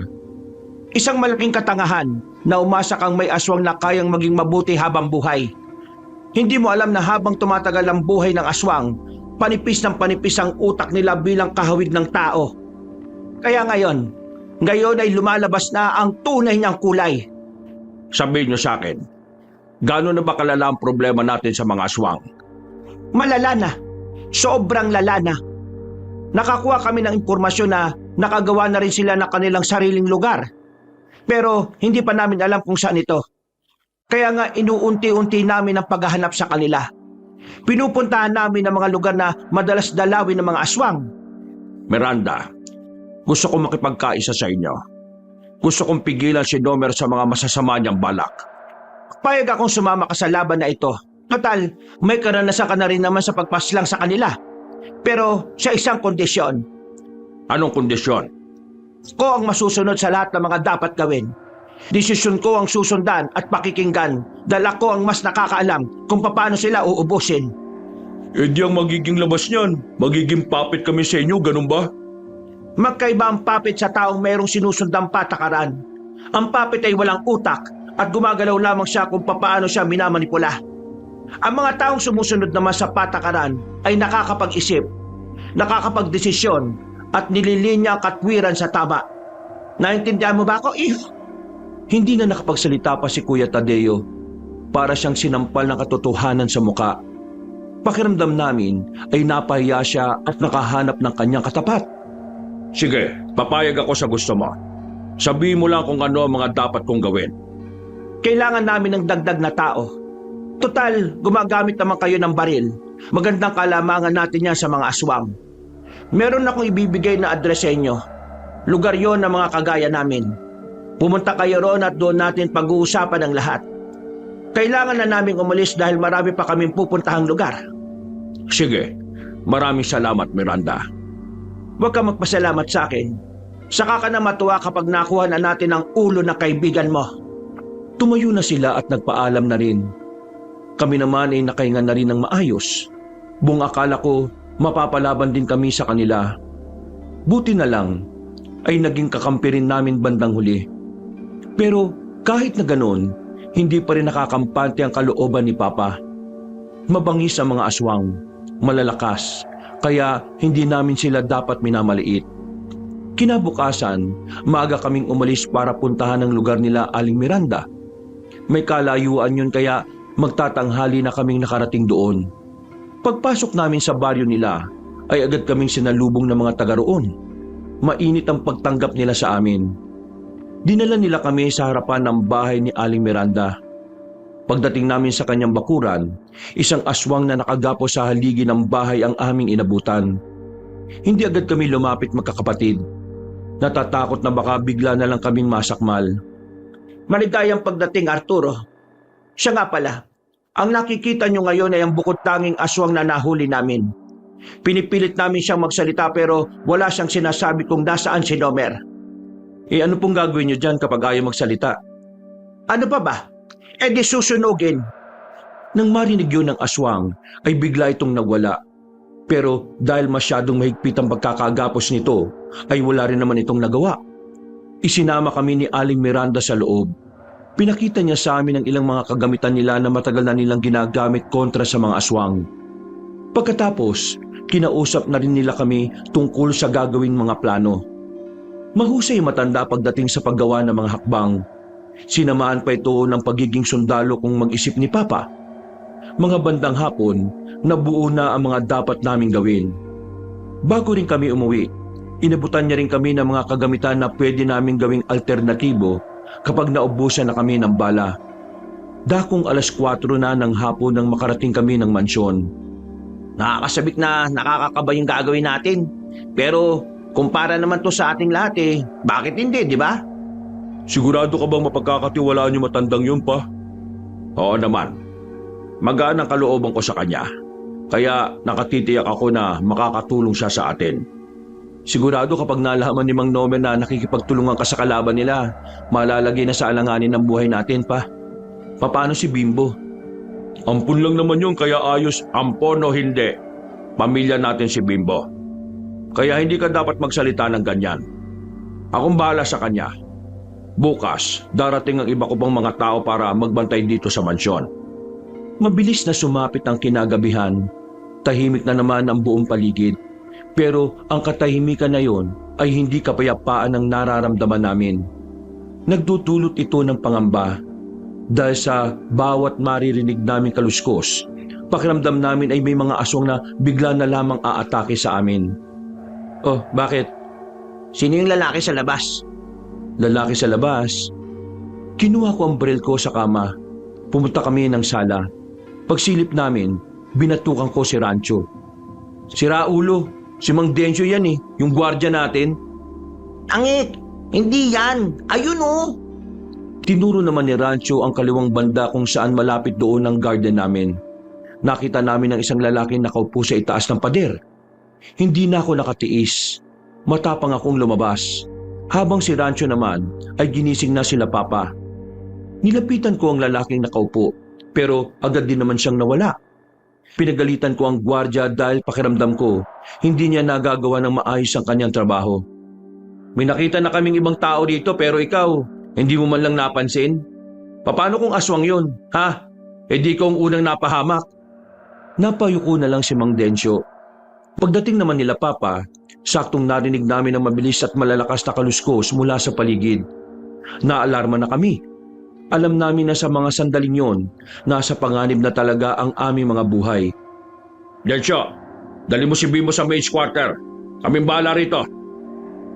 Isang malaking katangahan na umasa kang may aswang na kayang maging mabuti habang buhay. Hindi mo alam na habang tumatagal ang buhay ng aswang, panipis ng panipis ang utak nila bilang kahawig ng tao. Kaya ngayon ay lumalabas na ang tunay niyang kulay.
Sabihin niyo sa akin, gaano na ba kalala ang problema natin sa mga aswang?
Malala na. Sobrang lala na. Nakakuha kami ng impormasyon na nakagawa na rin sila ng kanilang sariling lugar. Pero hindi pa namin alam kung saan ito. Kaya nga inuunti-unti namin ang paghahanap sa kanila. Pinupuntahan namin ang mga lugar na madalas dalawin ng mga aswang.
Miranda, gusto ko makipagkaisa sa inyo. Gusto kong pigilan si Nomer sa mga masasama niyang balak.
Payag akong sumama ka sa laban na ito. Total, may karanasan ka na rin naman sa pagpaslang sa kanila. Pero sa isang kondisyon.
Anong kondisyon?
Ko ang masusunod sa lahat ng mga dapat gawin. Desisyon ko ang susundan at pakikinggan dahil ako ang mas nakakaalam kung paano sila uubusin.
Di ang magiging labas niyan. Magiging puppet kami sa inyo, ganun ba?
Magkaiba ang puppet sa taong mayroong sinusundang patakaran. Ang puppet ay walang utak at gumagalaw lamang siya kung papaano siya minamanipula. Ang mga taong sumusunod naman sa patakaran ay nakakapag-isip, nakakapag-desisyon at nililinya ang katwiran sa tama. Naintindihan mo ba ako?
Hindi na nakapagsalita pa si Kuya Tadeo. Para siyang sinampal ng katotohanan sa muka. Pakiramdam namin ay napahiya siya at nakahanap ng kanyang katapat.
Sige, papayag ako sa gusto mo. Sabihin mo lang kung ano ang mga dapat kong gawin.
Kailangan namin ng dagdag na tao. Total, gumagamit naman kayo ng baril. Magandang kalamangan natin yan sa mga aswang. Meron akong ibibigay na address sa inyo. Lugar yon ng mga kagaya namin. Pumunta kayo roon at doon natin pag-uusapan ang lahat. Kailangan na naming umalis dahil marami pa kaming pupuntahang lugar.
Sige, maraming salamat, Miranda.
Huwag ka magpasalamat sa akin. Saka ka na matuwa kapag nakuha na natin ang ulo ng kaibigan mo.
Tumayo na sila at nagpaalam na rin. Kami naman ay nakahinga na rin ng maayos. Buong akala ko mapapalaban din kami sa kanila. Buti na lang ay naging kakampi rin namin bandang huli. Pero kahit na ganoon, hindi pa rin nakakampante ang kalooban ni Papa. Mabangis ang mga aswang, malalakas, kaya hindi namin sila dapat minamaliit. Kinabukasan, maaga kaming umalis para puntahan ang lugar nila Aling Miranda. May kalayuan yun kaya magtatanghali na kaming nakarating doon. Pagpasok namin sa baryo nila, ay agad kaming sinalubong ng mga taga roon. Mainit ang pagtanggap nila sa amin. Dinala nila kami sa harapan ng bahay ni Aling Miranda. Pagdating namin sa kanyang bakuran, isang aswang na nakagapo sa haligi ng bahay ang aming inabutan. Hindi agad kami lumapit magkakapatid. Natatakot na baka bigla na lang kaming masakmal.
Maligayang pagdating, Arturo. Siya nga pala, ang nakikita nyo ngayon ay ang bukod tanging aswang na nahuli namin. Pinipilit namin siyang magsalita pero wala siyang sinasabi kung nasaan si Nomer.
Ano pong gagawin niyo dyan kapag ayaw magsalita?
Ano pa ba? Di susunugin.
Nang marinig yun ng aswang, ay bigla itong nagwala. Pero dahil masyadong mahigpit ang pagkakagapos nito, ay wala rin naman itong nagawa. Isinama kami ni Aling Miranda sa loob. Pinakita niya sa amin ang ilang mga kagamitan nila na matagal na nilang ginagamit kontra sa mga aswang. Pagkatapos, kinausap na rin nila kami tungkol sa gagawing mga plano. Mahusay matanda pagdating sa paggawa ng mga hakbang. Sinamaan pa ito ng pagiging sundalo kung mag-isip ni Papa. Mga bandang hapon, nabuo na ang mga dapat naming gawin. Bago rin kami umuwi, inabutan niya rin kami ng mga kagamitan na pwede naming gawing alternatibo kapag naubusan na kami ng bala. Dakong 4:00 na ng hapon nang makarating kami ng mansyon.
Nakakasabik na nakakakaba yung gagawin natin. Pero kumpara naman to sa ating lahat bakit hindi, di ba?
Sigurado ka bang mapagkakatiwalaan yung matandang yun pa? Oo naman. Magaan ang kalooban ko sa kanya. Kaya nakatitiyak ako na makakatulong siya sa atin.
Sigurado kapag nalaman ni Mang Nomer na nakikipagtulungan ka sa kalaban nila, malalagay na sa alanganin ng buhay natin pa. Paano si Bimbo?
Ampun lang naman yun kaya ayos, ampon o hindi. Pamilya natin si Bimbo. Kaya hindi ka dapat magsalita ng ganyan. Akong bahala sa kanya. Bukas, darating ang iba ko pang mga tao para magbantay dito sa mansyon.
Mabilis na sumapit ang kinagabihan. Tahimik na naman ang buong paligid. Pero ang katahimikan na yon ay hindi kapayapaan ang nararamdaman namin. Nagdudulot ito ng pangamba. Dahil sa bawat maririnig naming kaluskos, pakiramdam namin ay may mga aswang na bigla na lamang aatake sa amin. Oh, bakit?
Sino yung lalaki sa labas?
Lalaki sa labas? Kinuha ko ang baril ko sa kama. Pumunta kami ng sala. Pagsilip namin, binatukan ko si Rancho. Si Raulo, si Mang Dencio yan yung gwardiya natin.
Angit! Hindi yan! Ayun
Tinuro naman ni Rancho ang kaliwang banda kung saan malapit doon ang garden namin. Nakita namin ang isang lalaki nakaupo sa itaas ng pader. Hindi na ako nakatiis. Matapang akong lumabas. Habang si Rancho naman ay ginising na sila Papa. Nilapitan ko ang lalaking nakaupo pero agad din naman siyang nawala. Pinagalitan ko ang gwardiya dahil pakiramdam ko hindi niya nagagawa ng maayos ang kanyang trabaho. May nakita na kaming ibang tao dito pero ikaw,
Hindi mo man lang napansin? Paano kung aswang yun, ha? E di ko ang unang napahamak.
Napayuko na lang si Mang Densyo. Pagdating naman nila Papa, saktong narinig namin ang mabilis at malalakas na kaluskos mula sa paligid. Naalarma na kami. Alam namin na sa mga sandaling yon, nasa panganib na talaga ang aming mga buhay.
Densyo, dali mo si Bimbo sa main quarter. Kaming bahala rito.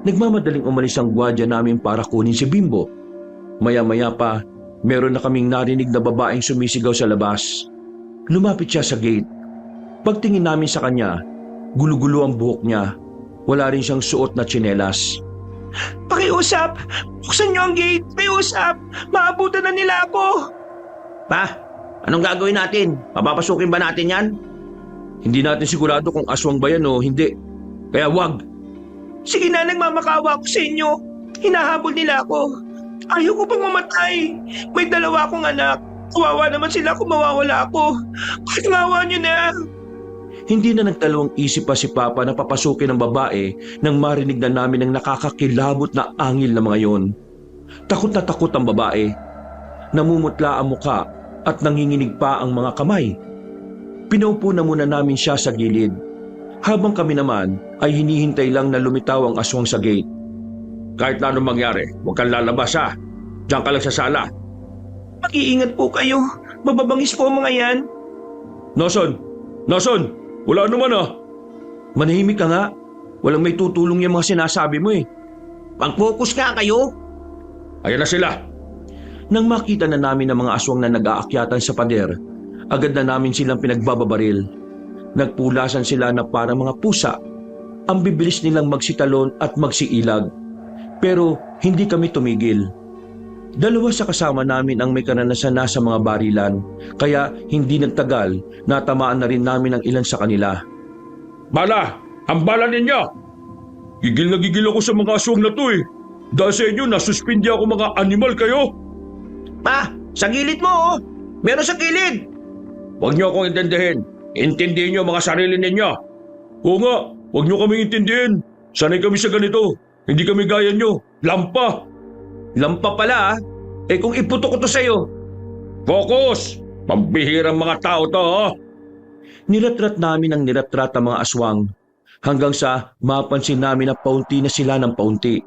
Nagmamadaling umalis ang gwardiya namin para kunin si Bimbo. Maya-maya pa, meron na kaming narinig na babaeng sumisigaw sa labas. Lumapit siya sa gate. Pagtingin namin sa kanya, gulo-gulo ang buhok niya. Wala rin siyang suot na tsinelas.
Pakiusap! Buksan niyo ang gate! May usap! Maabutan na nila ako! Pa, anong gagawin natin? Papapasukin ba natin yan?
Hindi natin sigurado kung aswang ba yan o hindi. Kaya wag!
Sige na, nagmamakawa ako sa inyo. Hinahabol nila ako. Ayoko pang mamatay. May 2 akong anak. Kawawa naman sila kung mawawala ako. Ngawa niyo na.
Hindi na nagdalawang isip pa si Papa na papasukin ang babae nang marinig na namin ang nakakakilabot na angil na mga yon. Takot na takot ang babae. Namumutla ang muka at nanginginig pa ang mga kamay. Pinaupo na muna namin siya sa gilid. Habang kami naman ay hinihintay lang na lumitaw ang aswang sa gate.
Kahit na anong mangyari, huwag kang lalabas ha. Diyan ka lang sa sala.
Mag-iingat po kayo. Mababangis po ang mga yan.
Nasan? Wala naman ah.
Manahimik ka nga. Walang may tutulong yung mga sinasabi mo eh.
Pag-focus nga kayo.
Ayan na sila.
Nang makita na namin ang mga aswang na nag-aakyatan sa pader, agad na namin silang pinagbababaril. Nagpulasan sila na parang mga pusa. Ang bibilis nilang magsitalon at magsiilag. Pero hindi kami tumigil. 2 sa kasama namin ang may karanasan na sa mga barilan, kaya hindi nagtagal, natamaan na rin namin ang ilan sa kanila.
Bala! Ang bala ninyo! Gigil na gigil ako sa mga aswang na to eh. Dahil sa inyo, nasuspindi ako mga animal kayo.
Pa, sa gilid mo oh. Meron sa gilid.
Huwag niyo akong intindihin. Intindihin niyo mga sarili ninyo. Oo nga, huwag niyo kaming intindihin. Sanay kami sa ganito. Hindi kami gaya niyo. Lampa!
Lampa pala ah. Eh kung iputok ko to sa'yo.
Focus! Pambihirang mga tao to ha.
Niratrat namin ang niratrat ang mga aswang hanggang sa mapansin namin na paunti na sila ng paunti.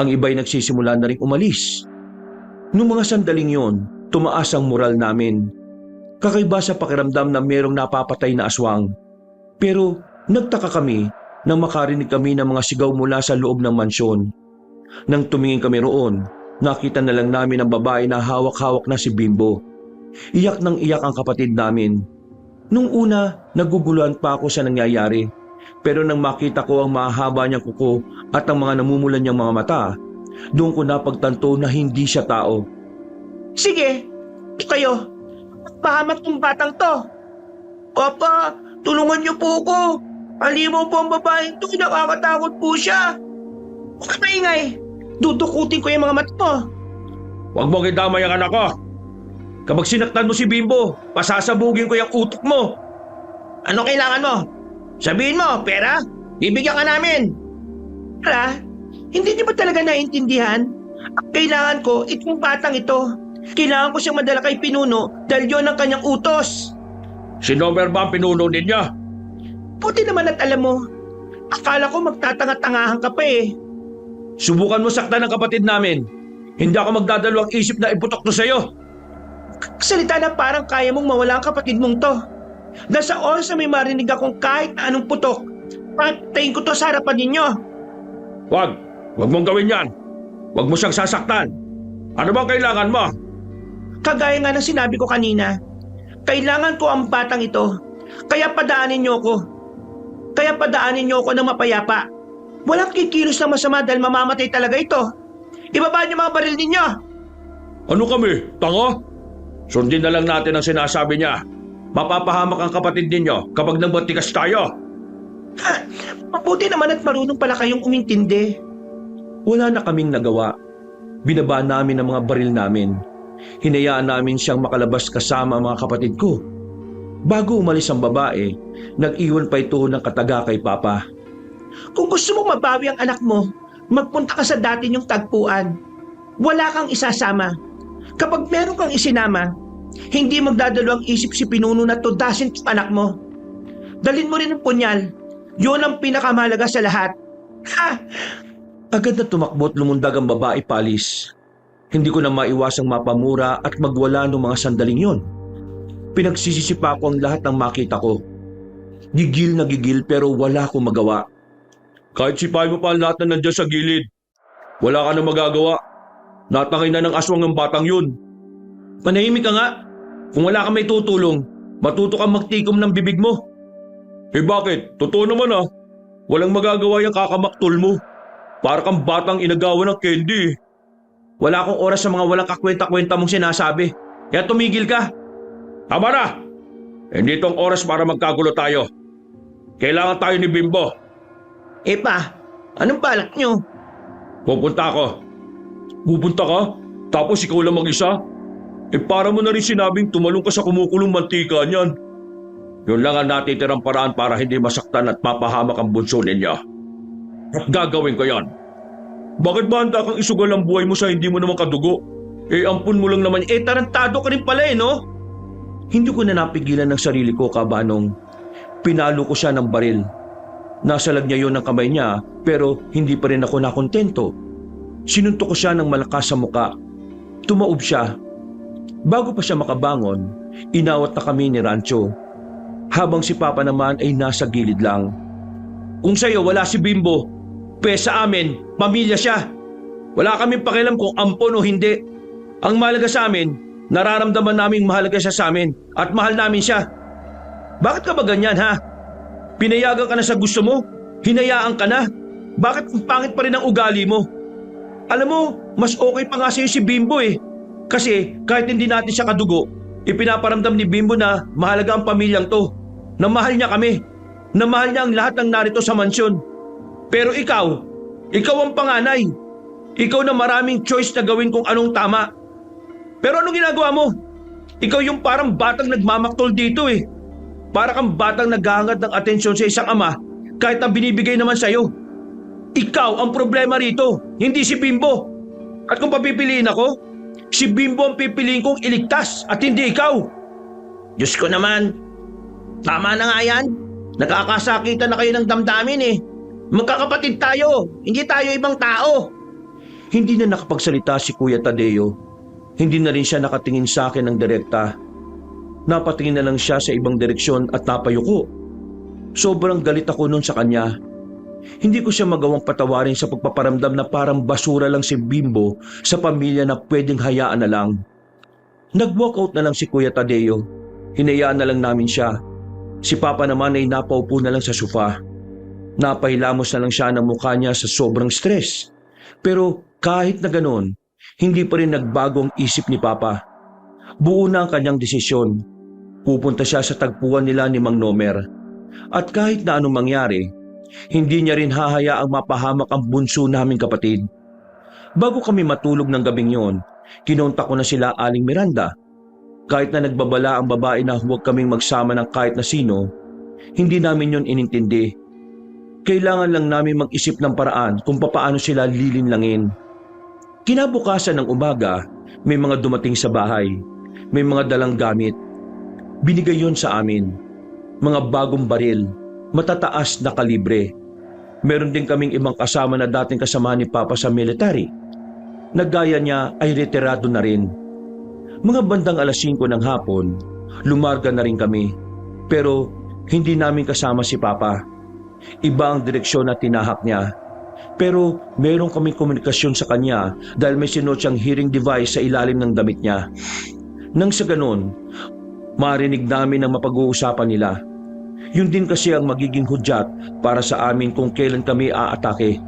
Ang iba'y nagsisimula na rin umalis. Noong mga sandaling yon, tumaas ang moral namin. Kakaiba sa pakiramdam na merong napapatay na aswang. Pero nagtaka kami nang makarinig kami ng mga sigaw mula sa loob ng mansyon. Nang tumingin kami roon, nakita na lang namin ang babae na hawak-hawak na si Bimbo. Iyak nang iyak ang kapatid namin. Nung una, naguguluhan pa ako sa nangyayari. Pero nang makita ko ang mahaba niyang kuko at ang mga namumulan niyang mga mata, doon ko napagtanto na hindi siya tao.
Sige, kayo. Pahamak tong batang to. Papa, tulungan niyo po ko. Alimaw po ang babaeng to, nakakatakot po siya. Huwag ka maingay. Dudukutin ko yung mga mata mo.
Huwag mong idamay ang anak ko.
Kapag sinaktan mo si Bimbo, pasasabugin ko yung utok mo. Ano kailangan mo? Sabihin mo, pera? Bibigyan ka namin. Pera? Hindi niyo ba talaga naiintindihan? Ang kailangan ko, itong batang ito. Kailangan ko siyang madala kay Pinuno dahil yun ang kanyang utos.
Si Nomer ba ang pinuno ninyo?
Buti naman at alam mo. Akala ko magtatanga-tangahan ka pa eh.
Subukan mo saktan ang kapatid namin. Hindi ako magdadalawang isip na iputok to sa'yo.
Salita na parang kaya mong mawala ang kapatid mong to. Dahil sa oras na may marinig akong kahit na anong putok, patayin ko to sa harapan ninyo.
Huwag mong gawin yan. Huwag mo siyang sasaktan. Ano bang kailangan mo?
Kagaya nga ng sinabi ko kanina, kailangan ko ang batang ito. Kaya padaanin niyo ako ng mapayapa. Walang kikilos na masama dahil mamamatay talaga ito. Ibaba niyo mga baril ninyo.
Ano kami? Tanga? Sundin na lang natin ang sinasabi niya. Mapapahamak ang kapatid ninyo kapag nagbatikas tayo.
Mabuti naman at marunong pala kayong umintindi.
Wala na kaming nagawa. Binaba namin ang mga baril namin. Hinayaan namin siyang makalabas kasama ang mga kapatid ko. Bago umalis ang babae, nag-iwan pa ito ng kataga kay Papa.
Kung gusto mong mabawi ang anak mo, magpunta ka sa dati niyong tagpuan. Wala kang isasama. Kapag meron kang isinama, hindi magdadalawang isip si pinuno na to dasin anak mo. Dalhin mo rin ang punyal. Yun ang pinakamahalaga sa lahat. Ha!
Agad na tumakbo at lumundag ang babae palis. Hindi ko na maiwasang mapamura at magwala ng mga sandaling yon. Pinagsisisipa ko ang lahat ng makita ko. Gigil na gigil pero wala akong magawa.
Kahit sipahin mo pa ang lahat na nandiyan sa gilid, wala ka na magagawa. Natangay na ng aswang ng batang yun.
Manahimik ka nga. Kung wala kang may tutulong, matuto kang magtikom ng bibig mo.
Eh bakit? Totoo naman ah. Walang magagawa yung kakamaktol mo. Para kang batang inagawa ng candy.
Wala akong oras sa mga walang kakwenta-kwenta mong sinasabi. Kaya tumigil ka.
Tama na! Hindi itong oras para magkagulo tayo. Kailangan tayo ni Bimbo.
Pa, anong balak nyo?
Pupunta ako. Pupunta ka? Tapos ikaw lang mag-isa? Para mo na rin sinabing tumalong ka sa kumukulong mantika niyan. Yun lang ang natitirang paraan para hindi masaktan at mapahamak ang bunso niya. At gagawin ko yan. Bakit ba handa kang isugal ang buhay mo sa hindi mo naman kadugo? Ampun mo lang naman.
Tarantado ka rin pala no? Hindi ko na napigilan ng sarili ko, Kabanong. Pinalo ko siya ng baril. Nasalag niya yon ng kamay niya pero hindi pa rin ako nakontento. Sinuntok ko siya ng malakas sa muka. Tumaob siya. Bago pa siya makabangon, inawat na kami ni Rancho. Habang si Papa naman ay nasa gilid lang. Kung sa'yo wala si Bimbo, sa amin, pamilya siya. Wala kaming pakialam kung ampon o hindi. Ang mahalaga sa amin, nararamdaman naming mahalaga siya sa amin at mahal namin siya. Bakit ka ba ganyan ha? Pinayagan ka na sa gusto mo? Hinayaan ka na? Bakit ang pangit pa rin ang ugali mo? Alam mo, mas okay pa nga sa'yo si Bimbo eh. Kasi kahit hindi natin siya kadugo, ipinaparamdam ni Bimbo na mahalaga ang pamilyang to. Na mahal niya kami. Na mahal niya ang lahat ng narito sa mansyon. Pero ikaw ang panganay. Ikaw na maraming choice na gawin kung anong tama. Pero anong ginagawa mo? Ikaw yung parang batang nagmamaktol dito eh. Para kang batang naghahangad ng atensyon sa isang ama kahit na binibigay naman sa'yo. Ikaw ang problema rito, hindi si Bimbo. At kung papipiliin ako, si Bimbo ang pipiliin kong iligtas at hindi ikaw.
Diyos ko naman. Tama na nga yan. Nakakasakitan na kayo ng damdamin eh. Magkakapatid tayo, hindi tayo ibang tao.
Hindi na nakapagsalita si Kuya Tadeo. Hindi na rin siya nakatingin sa akin ng direkta. Napatingin na lang siya sa ibang direksyon at napayuko. Sobrang galit ako noon sa kanya. Hindi ko siya magawang patawarin sa pagpaparamdam na parang basura lang si Bimbo sa pamilya na pwedeng hayaan na lang. Nag-walkout na lang si Kuya Tadeo. Hinayaan na lang namin siya. Si Papa naman ay napaupo na lang sa sofa. Napahilamos na lang siya ng mukha niya sa sobrang stress. Pero kahit na ganon, hindi pa rin nagbago ang isip ni Papa. Buo na ang kanyang desisyon. Pupunta siya sa tagpuan nila ni Mang Nomer. At kahit na anong mangyari, hindi niya rin hahayaang mapahamak ang bunso naming kapatid. Bago kami matulog ng gabing yon, kinontak ko na sila Aling Miranda. Kahit na nagbabala ang babae na huwag kaming magsama ng kahit na sino, hindi namin yon inintindi. Kailangan lang namin mag-isip ng paraan kung papaano sila lilinlangin. Kinabukasan ng umaga, may mga dumating sa bahay. May mga dalang gamit. Binigay yon sa amin. Mga bagong baril, matataas na kalibre. Meron din kaming ibang kasama na dating kasama ni Papa sa military. Nagaya niya ay retirado na rin. Mga bandang 5:00 ng hapon, lumarga na rin kami. Pero hindi namin kasama si Papa. Iba ang direksyon na tinahak niya. Pero meron kaming komunikasyon sa kanya dahil may sinuot siyang hearing device sa ilalim ng damit niya. Nang sa ganon, marinig namin ang mapag-uusapan nila. Yun din kasi ang magiging hudyat para sa amin kung kailan kami aatake.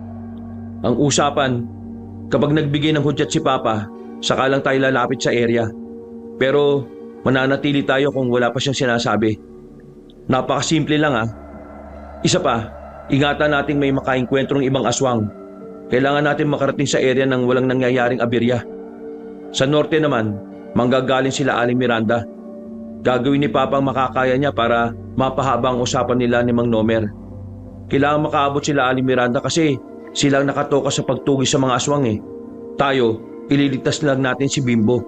Ang usapan, kapag nagbigay ng hudyat si Papa, saka lang tayo lalapit sa area. Pero mananatili tayo kung wala pa siyang sinasabi. Napakasimple lang ah. Isa pa, ingatan nating may makaengkwentrong ibang aswang. Kailangan natin makarating sa area nang walang nangyayaring aberya. Sa norte naman, manggagaling sila Aling Miranda. Gagawin ni Papa ang makakaya niya para mapahaba ang usapan nila ni Mang Nomer. Kailangan makaabot sila Aling Miranda kasi silang nakatoka sa pagtugis sa mga aswang eh. Tayo,
ililigtas lang natin si Bimbo.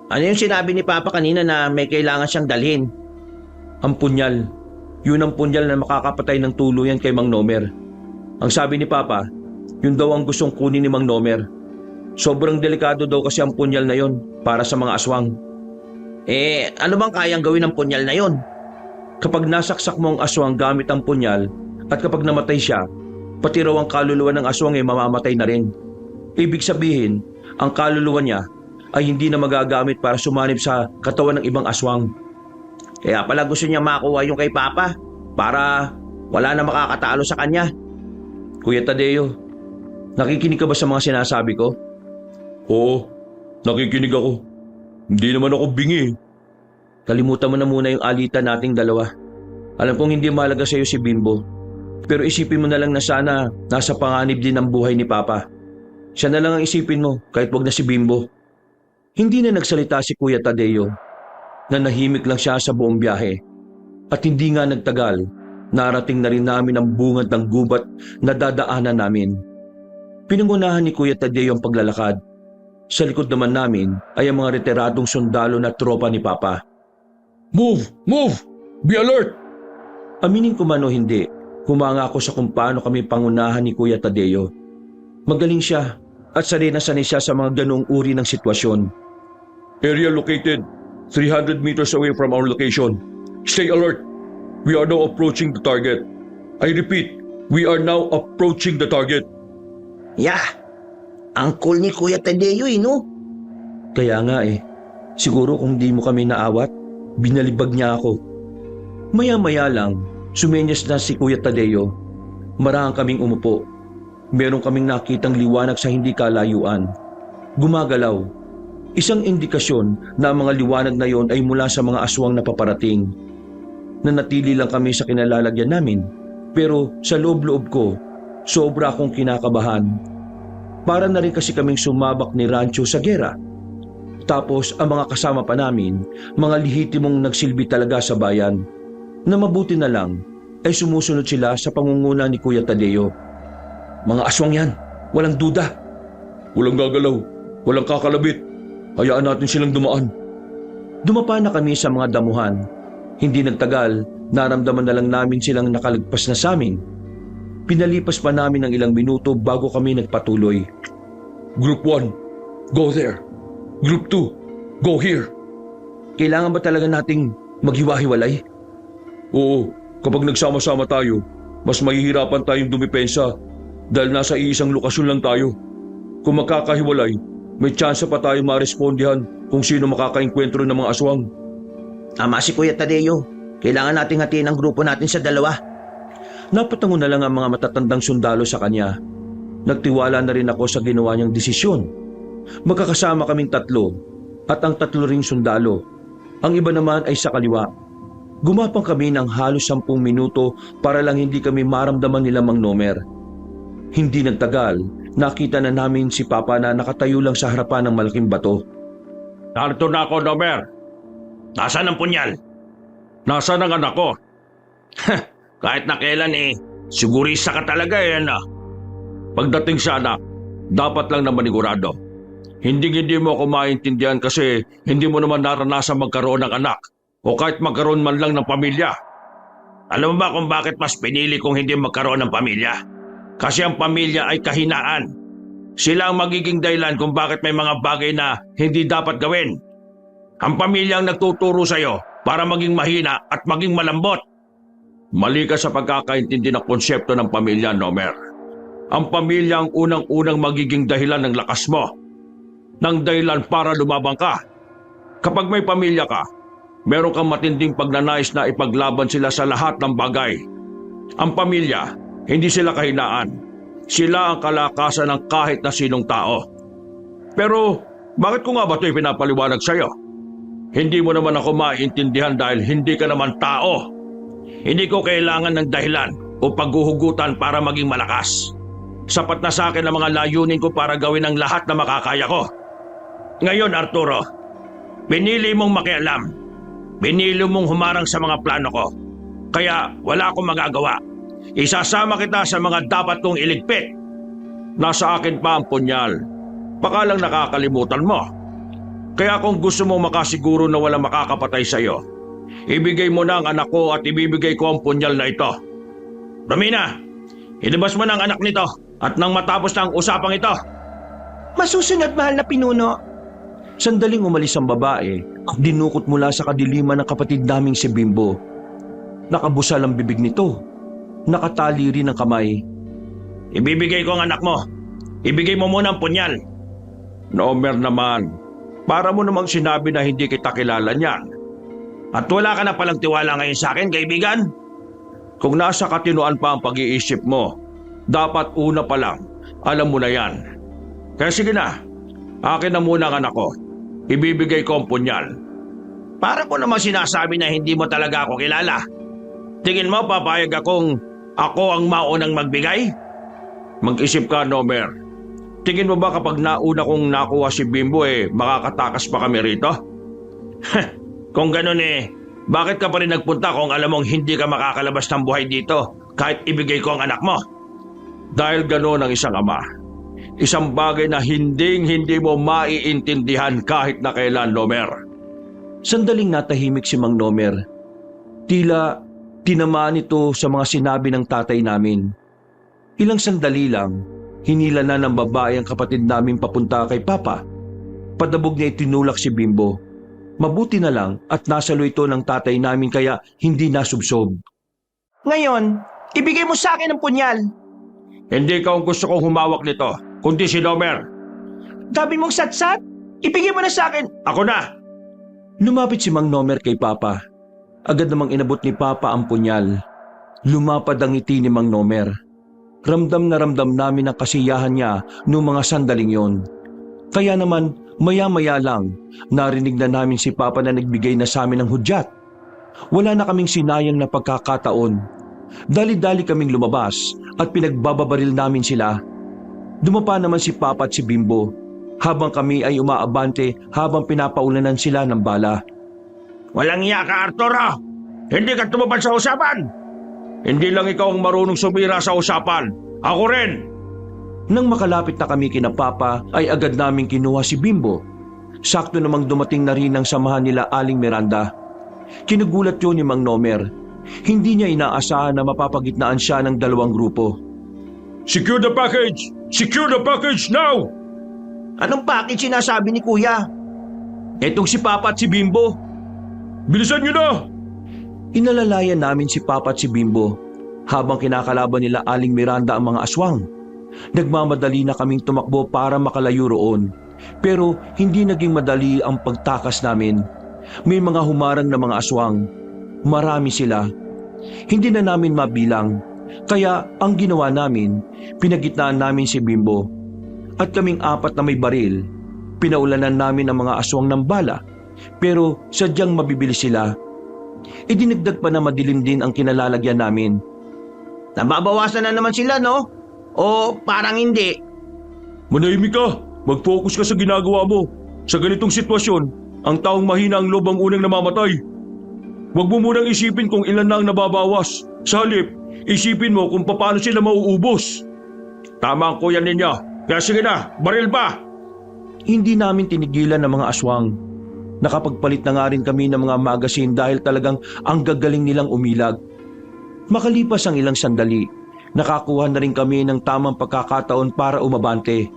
Ano yung sinabi ni Papa kanina na may kailangan siyang dalhin?
Ang punyal. Yun ang punyal na makakapatay ng tuluyan kay Mang Nomer. Ang sabi ni Papa, yun daw ang gustong kunin ni Mang Nomer. Sobrang delikado daw kasi ang punyal na yon para sa mga aswang.
Ano bang kayang gawin ng punyal na yon?
Kapag nasaksak mo ang aswang gamit ang punyal at kapag namatay siya, pati raw ang kaluluwa ng aswang ay mamamatay na rin. Ibig sabihin, ang kaluluwa niya ay hindi na magagamit para sumanib sa katawan ng ibang aswang.
Kaya pala gusto niya makuha yung kay Papa para wala na makakatalo sa kanya.
Kuya Tadeo, nakikinig ka ba sa mga sinasabi ko?
Oo, nakikinig ako. Hindi naman ako bingi.
Kalimutan mo na muna yung alitan nating dalawa. Alam kong hindi mahalaga sa iyo si Bimbo. Pero isipin mo na lang na sana nasa panganib din ang buhay ni Papa. Siya na lang ang isipin mo kahit wag na si Bimbo. Hindi na nagsalita si Kuya Tadeo. Nanahimik lang siya sa buong biyahe. At hindi nga nagtagal, narating na rin namin ang bungad ng gubat na dadaanan namin. Pinangunahan ni Kuya Tadeo ang paglalakad. Sa likod naman namin ay ang mga retiradong sundalo na tropa ni Papa.
Move! Move! Be alert!
Aminin ko man o hindi, humanga ako sa kung paano kami pangunahan ni Kuya Tadeo. Magaling siya at sanay na sanay siya sa mga ganong uri ng sitwasyon.
Area located 300 meters away from our location. Stay alert. We are now approaching the target. I repeat, we are now approaching the target.
Yeah, ang cool ni Kuya Tadeo no?
Kaya nga siguro kung di mo kami naawat, binalibag niya ako. Maya-maya lang, sumenyas na si Kuya Tadeo. Marahang kaming umupo. Meron kaming nakitang liwanag sa hindi kalayuan. Gumagalaw. Isang indikasyon na ang mga liwanag na yon ay mula sa mga aswang na paparating. Nanatili lang kami sa kinalalagyan namin, pero sa loob-loob ko, sobra akong kinakabahan. Para na rin kasi kaming sumabak ni Rancho sa gera. Tapos ang mga kasama pa namin, mga lihitimong nagsilbi talaga sa bayan, na mabuti na lang ay sumusunod sila sa pangunguna ni Kuya Tadeo. Mga aswang yan, walang duda.
Walang gagalaw, walang kakalabit. Hayaan natin silang dumaan.
Dumapa na kami sa mga damuhan. Hindi nagtagal, naramdaman na lang namin silang nakalagpas na sa amin. Pinalipas pa namin ng ilang minuto bago kami nagpatuloy.
Group 1, go there. Group 2, go here.
Kailangan ba talaga nating maghiwa-hiwalay?
Oo, kapag nagsama-sama tayo, mas mahihirapan tayong dumipensa dahil nasa iisang lokasyon lang tayo. Kung magkakahiwalay, may tsansa pa tayo marespondihan kung sino makakaengkwentro ng mga aswang.
Tama si Kuya Tadeo. Kailangan nating hatiin ang grupo natin sa dalawa.
Napatango na lang ang mga matatandang sundalo sa kanya. Nagtiwala na rin ako sa ginawa niyang desisyon. Magkakasama kaming tatlo at ang tatlo ring sundalo. Ang iba naman ay sa kaliwa. Gumapang kami ng halos 10 minuto para lang hindi kami maramdaman nila Mang Nomer. Hindi nagtagal, nakita na namin si Papa na nakatayo lang sa harapan ng malaking bato.
Narito na ako, Nomer. Nasaan ang punyal? Nasaan ang anak ko? Kahit na kailan sigurista ka talaga ano? Pagdating sa anak, dapat lang na manigurado. Hindi mo ako maintindihan kasi hindi mo naman naranasan magkaroon ng anak o kahit magkaroon man lang ng pamilya. Alam mo ba kung bakit mas pinili kong hindi magkaroon ng pamilya? Kasi ang pamilya ay kahinaan. Sila ang magiging dahilan kung bakit may mga bagay na hindi dapat gawin. Ang pamilya ang nagtuturo sa'yo para maging mahina at maging malambot. Mali ka sa pagkakaintindi ng konsepto ng pamilya, Nomer. Ang pamilya ang unang-unang magiging dahilan ng lakas mo. Nang dahilan para lumabang ka. Kapag may pamilya ka, meron kang matinding pagnanais na ipaglaban sila sa lahat ng bagay. Ang pamilya, hindi sila kahinaan. Sila ang kalakasan ng kahit na sinong tao. Pero, bakit ko nga ba ito ipinapaliwanag sa'yo? Hindi mo naman ako maintindihan dahil hindi ka naman tao. Hindi ko kailangan ng dahilan o paghuhugutan para maging malakas. Sapat na sa akin ang mga layunin ko para gawin ang lahat na makakaya ko. Ngayon, Arturo, pinili mong makialam. Pinili mong humarang sa mga plano ko. Kaya wala akong magagawa. Isasama kita sa mga dapat kong iligpit. Nasa akin pa ang punyal. Baka lang nakakalimutan mo. Kaya kung gusto mo makasiguro na walang makakapatay sa'yo, ibigay mo na ang anak ko at ibibigay ko ang punyal na ito. Romina, ilabas mo na ang anak nito at nang matapos na ang usapang ito.
Masusunod, mahal na pinuno.
Sandaling umalis ang babae at dinukot mula sa kadiliman ng kapatid naming si Bimbo. Nakabusal ang bibig nito. Nakatali rin ang kamay.
Ibibigay ko ang anak mo. Ibigay mo muna ang punyal. Nomer naman, para mo namang sinabi na hindi kita kilala niyan. At wala ka na palang tiwala ngayon sa akin, kaibigan? Kung nasa katinuan pa ang pag-iisip mo, dapat una pa lang, alam mo na yan. Kaya sige na, akin na muna ang anak ko. Ibibigay ko ang punyal. Para ko naman sinasabi na hindi mo talaga ako kilala. Tingin mo papayag akong ako ang maunang magbigay? Mag-isip ka, Nomer. Tingin mo ba kapag nauna kong nakuha si Bimbo makakatakas pa kami rito? Kung ganun bakit ka pa rin nagpunta kung alam mong hindi ka makakalabas ng buhay dito kahit ibigay ko ang anak mo? Dahil gano'n ang isang ama. Isang bagay na hindi mo maiintindihan kahit na kailan, Nomer.
Sandaling natahimik si Mang Nomer. Tila tinamaan ito sa mga sinabi ng tatay namin. Ilang sandali lang, hinila na ng babae ang kapatid namin papunta kay Papa. Padabog niya itinulak si Bimbo. Mabuti na lang at nasalo ito ng tatay namin kaya hindi nasubsob.
Ngayon, ibigay mo sa akin ang punyal.
Hindi ka ang gusto kong humawak nito, kundi si Nomer.
Sabi mong satsat, ibigay mo na sa akin.
Ako na!
Lumapit si Mang Nomer kay Papa. Agad namang inabot ni Papa ang punyal. Lumapad ang ngiti ni Mang Nomer. Ramdam na ramdam namin ang kasiyahan niya noong mga sandaling yon. Kaya naman, maya-maya lang, narinig na namin si Papa na nagbigay na sa amin ng hudyat. Wala na kaming sinayang na pagkakataon. Dali-dali kaming lumabas at pinagbababaril namin sila. Dumapa naman si Papa at si Bimbo habang kami ay umaabante habang pinapaulanan sila ng bala.
Walang iya ka, Arturo! Hindi ka tumupad sa usapan! Hindi lang ikaw ang marunong sumira sa usapan. Ako rin!
Nang makalapit na kami kina Papa ay agad naming kinuha si Bimbo. Sakto namang dumating na rin ang samahan nila Aling Miranda. Kinagulat yun ni Mang Nomer. Hindi niya inaasahan na mapapagitnaan siya ng dalawang grupo.
Secure the package! Secure the package now!
Anong package sinasabi ni Kuya?
Etong si Papa at si Bimbo.
Bilisan niyo na!
Inalalayan namin si Papa at si Bimbo habang kinakalaban nila Aling Miranda ang mga aswang. Nagmamadali na kaming tumakbo para makalayo roon. Pero hindi naging madali ang pagtakas namin. May mga humarang na mga aswang. Marami sila. Hindi na namin mabilang. Kaya ang ginawa namin, pinagitnaan namin si Bimbo. At kaming apat na may baril, pinaulanan namin ang mga aswang ng bala. Pero sadyang mabibilis sila. Idinagdag pa na madilim din ang kinalalagyan namin.
Nababawasan na naman sila, no? O parang hindi?
Manahimik ka! Mag-focus ka sa ginagawa mo. Sa ganitong sitwasyon, ang taong mahina ang loob ang unang namamatay. Huwag mo munang isipin kung ilan na ang nababawas. Sa halip, isipin mo kung paano sila mauubos. Tama ang kuya ninyo. Kaya sige na, baril ba?
Hindi namin tinigilan ng mga aswang. Nakapagpalit na nga rin kami ng mga magasin dahil talagang ang gagaling nilang umilag. Makalipas ang ilang sandali, nakakuha na rin kami ng tamang pagkakataon para umabante.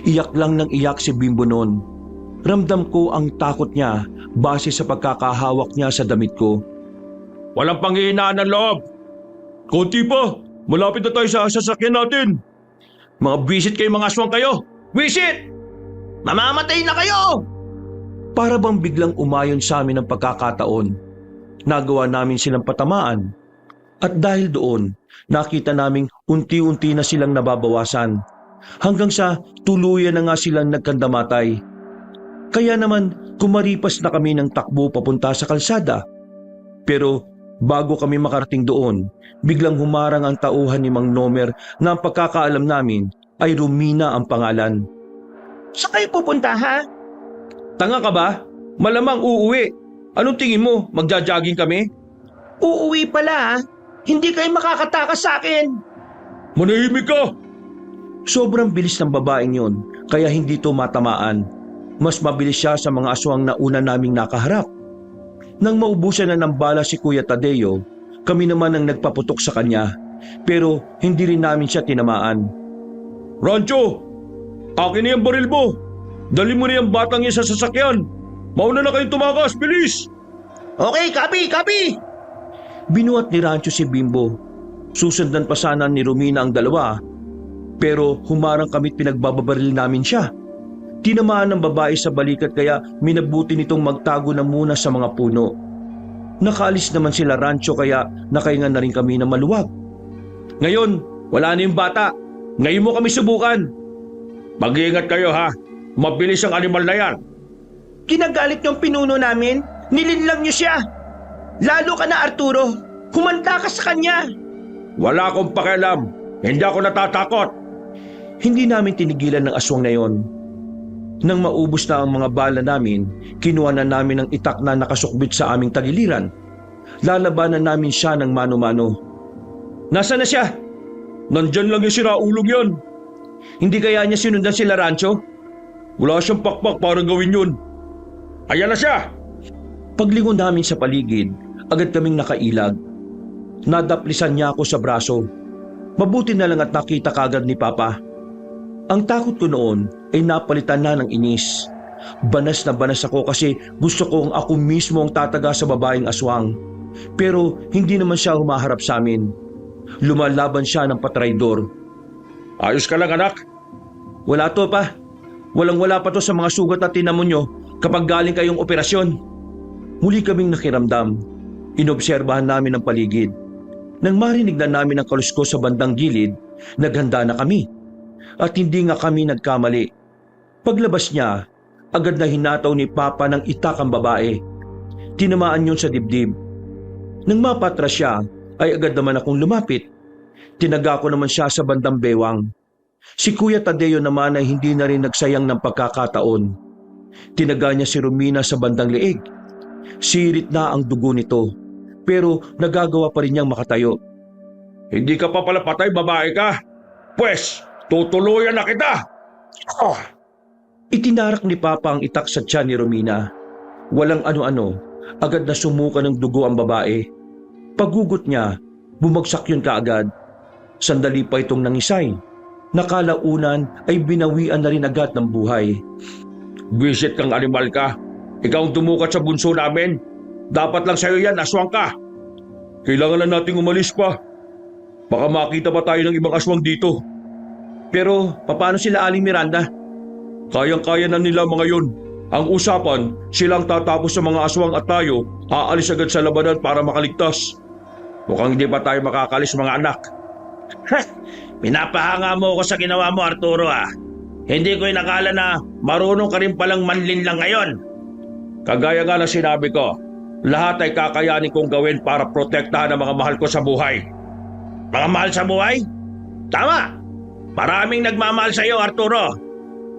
Iyak lang ng iyak si Bimbo noon. Ramdam ko ang takot niya base sa pagkakahawak niya sa damit ko.
Walang panghihinaan ng loob. Konti pa, malapit na tayo sa sasakyan natin. Mga visit kayo, mga aswang kayo. Visit!
Mamamatay na kayo!
Para bang biglang umayon sa amin ang pagkakataon. Nagawa namin silang patamaan. At dahil doon, nakita naming unti-unti na silang nababawasan. Hanggang sa tuluyan na nga silang nagkandamatay. Kaya naman kumaripas na kami ng takbo papunta sa kalsada. Pero bago kami makarating doon, biglang humarang ang tauhan ni Mang Nomer na ang pagkakaalam namin ay Romina ang pangalan.
Saan kayo pupunta, ha?
Tanga ka ba? Malamang uuwi. Anong tingin mo? Magja-jogging kami?
Uuwi pala, ha? Hindi kayo makakatakas sa akin.
Manahimik ka!
Sobrang bilis ng babaeng yon, kaya hindi to matamaan. Mas mabilis siya sa mga aswang na una naming nakaharap. Nang maubusan na ng bala si Kuya Tadeo, kami naman ang nagpaputok sa kanya. Pero hindi rin namin siya tinamaan.
Rancho! Akin na yung baril mo! Dali mo na yung batang yan sa sasakyan! Mauna na kayong tumakas! Bilis!
Okay, copy! Binuhat ni Rancho si Bimbo. Susundan pa sana ni Romina ang dalawa. Pero humarang kami't pinagbababaril namin siya. Tinamaan ng babae sa balikat kaya minabuti nitong magtago na muna sa mga puno. Nakaalis naman sila Rancho kaya nakahinga na rin kami na maluwag.
Ngayon, wala na yung bata. Ngayon mo kami subukan. Mag-iingat kayo ha. Mabilis ang animal na yan.
Kinagalit niyong pinuno namin? Nilinlang niyo siya! Lalo ka na, Arturo! Humanda ka sa kanya!
Wala akong pakialam. Hindi ako natatakot.
Hindi namin tinigilan ng aswang na yon. Nang maubos na ang mga bala namin, kinuha na namin ang itak na nakasukbit sa aming tagiliran. Lalabanan namin siya ng mano-mano.
Nasaan na siya? Nandyan lang yung siraulong yan.
Hindi kaya niya sinundan sila Rancho?
Wala siyang pakpak para gawin yun. Ayan na siya!
Paglingon namin sa paligid, agad kaming nakailag. Nadaplisan niya ako sa braso. Mabuti na lang at nakita kagad ni Papa. Ang takot ko noon ay napalitan na ng inis. Banas na banas ako kasi gusto kong ako mismo ang tataga sa babaeng aswang. Pero hindi naman siya humaharap sa amin. Lumalaban siya ng patraydor.
Ayos ka lang anak.
Wala to pa. Walang-wala pa to sa mga sugat at tinamo nyo kapag galing kayong operasyon. Muli kaming nakiramdam. Inobserbahan namin ang paligid. Nang marinig na namin ang kaluskos sa bandang gilid, naghanda na kami. At hindi nga kami nagkamali. Paglabas niya, agad na hinataw ni Papa ng itak ang babae. Tinamaan yun sa dibdib. Nang mapatras siya, ay agad naman akong lumapit. Tinaga ko naman siya sa bandang bewang. Si Kuya Tadeo naman ay hindi na rin nagsayang ng pagkakataon. Tinaga niya si Romina sa bandang leeg. Sirit na ang dugo nito, pero nagagawa pa rin niyang makatayo.
Hindi ka pa pala patay, babae ka. Pwes, tutuluyan na kita. Oh.
Itinarak ni Papa ang itak sa tiyan ni Romina. Walang ano-ano, agad na sumuka ng dugo ang babae. Paggugot niya, bumagsak yun kaagad. Sandali pa itong nangisay. Nakalaunan ay binawian na rin agad ng buhay.
Visit kang animal ka. Ikaw ang tumukat sa bunso namin. Dapat lang sa'yo yan, aswang ka. Kailangan na nating umalis pa. Baka makita pa tayo ng ibang aswang dito.
Pero paano sila Aling Miranda?
Kayang-kaya na nila mga yun. Ang usapan, silang tatapos sa mga aswang at tayo aalis agad sa labanan para makaligtas. Mukhang hindi pa tayo makakalis mga anak.
Pinapahanga mo ako sa ginawa mo, Arturo Hindi ko inakala na marunong ka rin palang manlinlang ngayon.
Kagaya nga na sinabi ko, lahat ay kakayanin kong gawin para protektahan ang mga mahal ko sa buhay.
Mga mahal sa buhay? Tama! Maraming nagmamahal sa iyo, Arturo.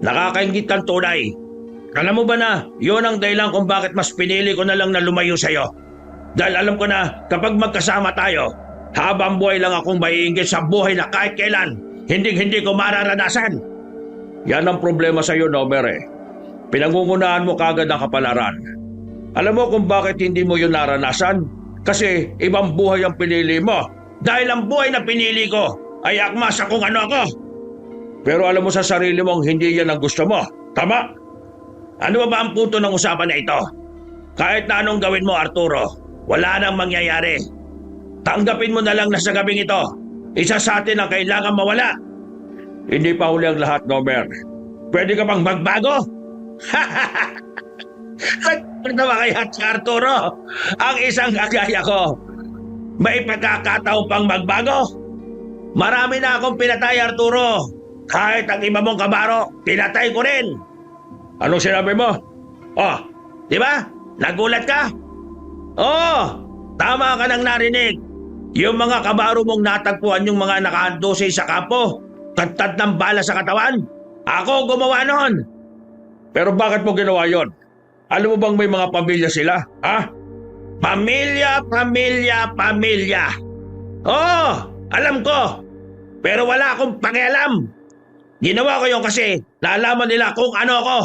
Nakakaingit kang tunay. Alam mo ba na, yun ang dahilan kung bakit mas pinili ko na lang na lumayo sa iyo. Dahil alam ko na kapag magkasama tayo, habang buhay lang akong maiinggit sa buhay na kahit kailan, hindi ko mararanasan.
Yan ang problema sa iyo, Nomer Pinangungunahan mo kagad ang kapalaran. Alam mo kung bakit hindi mo yun naranasan? Kasi ibang buhay ang pinili mo.
Dahil ang buhay na pinili ko ay akma sa kung ano ako.
Pero alam mo sa sarili mong hindi yan ang gusto mo. Tama?
Ano ba ang punto ng usapan na ito? Kahit na anong gawin mo, Arturo, wala nang mangyayari. Tanggapin mo na lang na sa gabing ito, isa sa atin ang kailangan mawala.
Hindi pa huli ang lahat, Nomer.
Pwede ka bang magbago? Nagpagtawa kaya si Arturo, ang isang kagaya ko. May pagkakataon pang magbago? Marami na akong pinatay, Arturo. Kahit ang iba mong kabaro, pinatay ko rin.
Anong sinabi mo?
Oh, di ba? Nagulat ka? Oo, tama ka nang narinig. Yung mga kabaro mong natagpuan yung mga nakahandusay sa kampo, tad ng bala sa katawan, ako gumawa nun.
Pero bakit mo ginawa yon? Alam mo bang may mga pamilya sila? Ha?
Pamilya. Oo, alam ko. Pero wala akong pakialam. Ginawa ko yun kasi nalaman nila kung ano ako.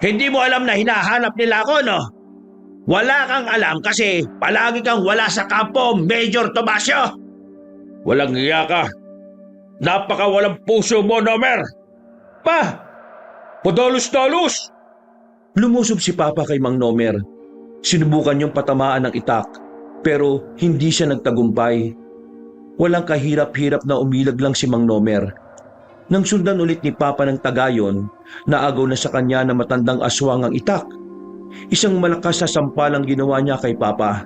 Hindi mo alam na hinahanap nila ako, no? Wala kang alam kasi palagi kang wala sa kampo, Major Tomasio.
Walang iya ka. Napaka walang puso mo, Nomer. Pa! Padalos-dalos!
Lumusob si Papa kay Mang Nomer. Sinubukan niyang patamaan ng itak, pero hindi siya nagtagumpay. Walang kahirap-hirap na umilag lang si Mang Nomer. Nang sundan ulit ni Papa ng tagayon, naagaw na sa kanya na matandang aswang ang itak. Isang malakas na sampalang ginawa niya kay Papa.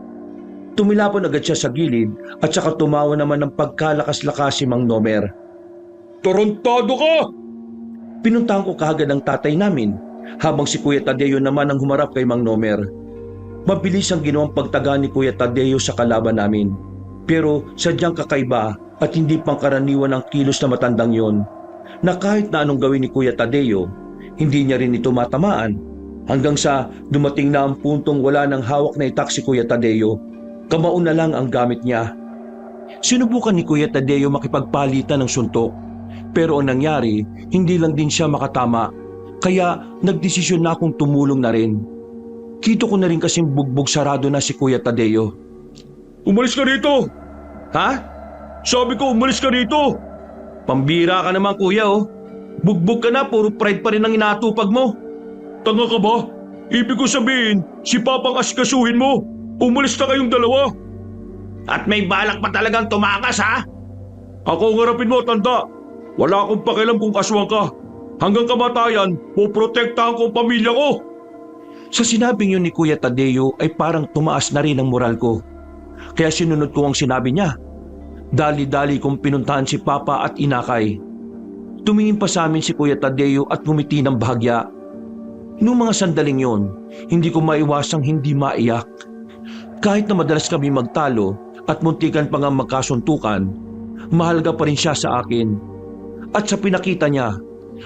Tumilapon agad siya sa gilid at saka tumawa naman ng pagkalakas-lakas si Mang Nomer.
Tarantado ka!
Pinuntahan ko kaagad ang tatay namin, habang si Kuya Tadeo naman ang humarap kay Mang Nomer. Mabilis ang ginawang pagtaga ni Kuya Tadeo sa kalaban namin. Pero sadyang kakaiba at hindi pangkaraniwan ang kilos na matandang yon, na kahit na anong gawin ni Kuya Tadeo, hindi niya rin ito matamaan. Hanggang sa dumating na ang puntong wala nang hawak na itak si Kuya Tadeo, kamao na lang ang gamit niya. Sinubukan ni Kuya Tadeo makipagpalitan ng suntok, pero ang nangyari, hindi lang din siya makatama, kaya nagdesisyon na akong tumulong na rin. Kito ko na rin kasing bugbog sarado na si Kuya Tadeo.
Umalis ka rito!
Ha?
Sabi ko, umalis ka rito!
Pambira ka naman kuya oh. Bugbog ka na, puro pride pa rin ang inatupag mo.
Tanga ka ba? Ibig ko sabihin, si Papang asikasuhin mo. Umalis na kayong dalawa.
At may balak pa talagang tumakas, ha?
Ako ang harapin mo, tanda. Wala akong pakialam kung aswang ka. Hanggang kamatayan, poprotektahan ko ang pamilya ko.
Sa sinabing yun ni Kuya Tadeo ay parang tumaas na rin ang moral ko. Kaya sinunod ko ang sinabi niya. Dali-dali kong pinuntahan si Papa at inakay. Tumingin pa sa amin si Kuya Tadeo at ngumiti ng bahagya. Noong mga sandaling yon, hindi ko maiwasang hindi maiyak. Kahit na madalas kami magtalo at muntikan pa nga magkasuntukan, mahalaga pa rin siya sa akin. At sa pinakita niya,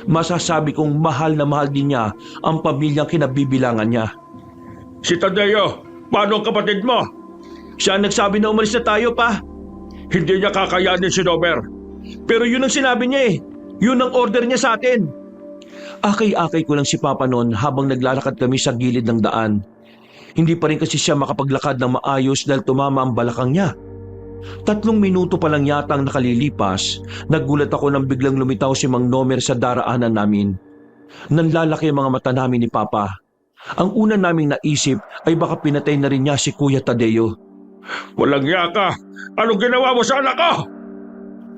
masasabi kong mahal na mahal din niya ang pamilyang kinabibilangan niya.
Si Tadeo, paano ang kapatid mo?
Siya ang nagsabi na umalis na tayo pa.
Hindi niya kakayanin si Nomer.
Pero yun ang sinabi niya eh. Yun ang order niya sa atin. Akay-akay ko lang si Papa noon habang naglalakad kami sa gilid ng daan. Hindi pa rin kasi siya makapaglakad ng maayos dahil tumama ang balakang niya. 3 minuto pa lang yata ang nakalilipas, naggulat ako nang biglang lumitaw si Mang Nomer sa daraanan namin. Nanlalaki ang mga mata namin ni Papa. Ang una naming naisip ay baka pinatay na rin niya si Kuya Tadeo.
Walang iya ka! Anong ginawa mo sa anak ko?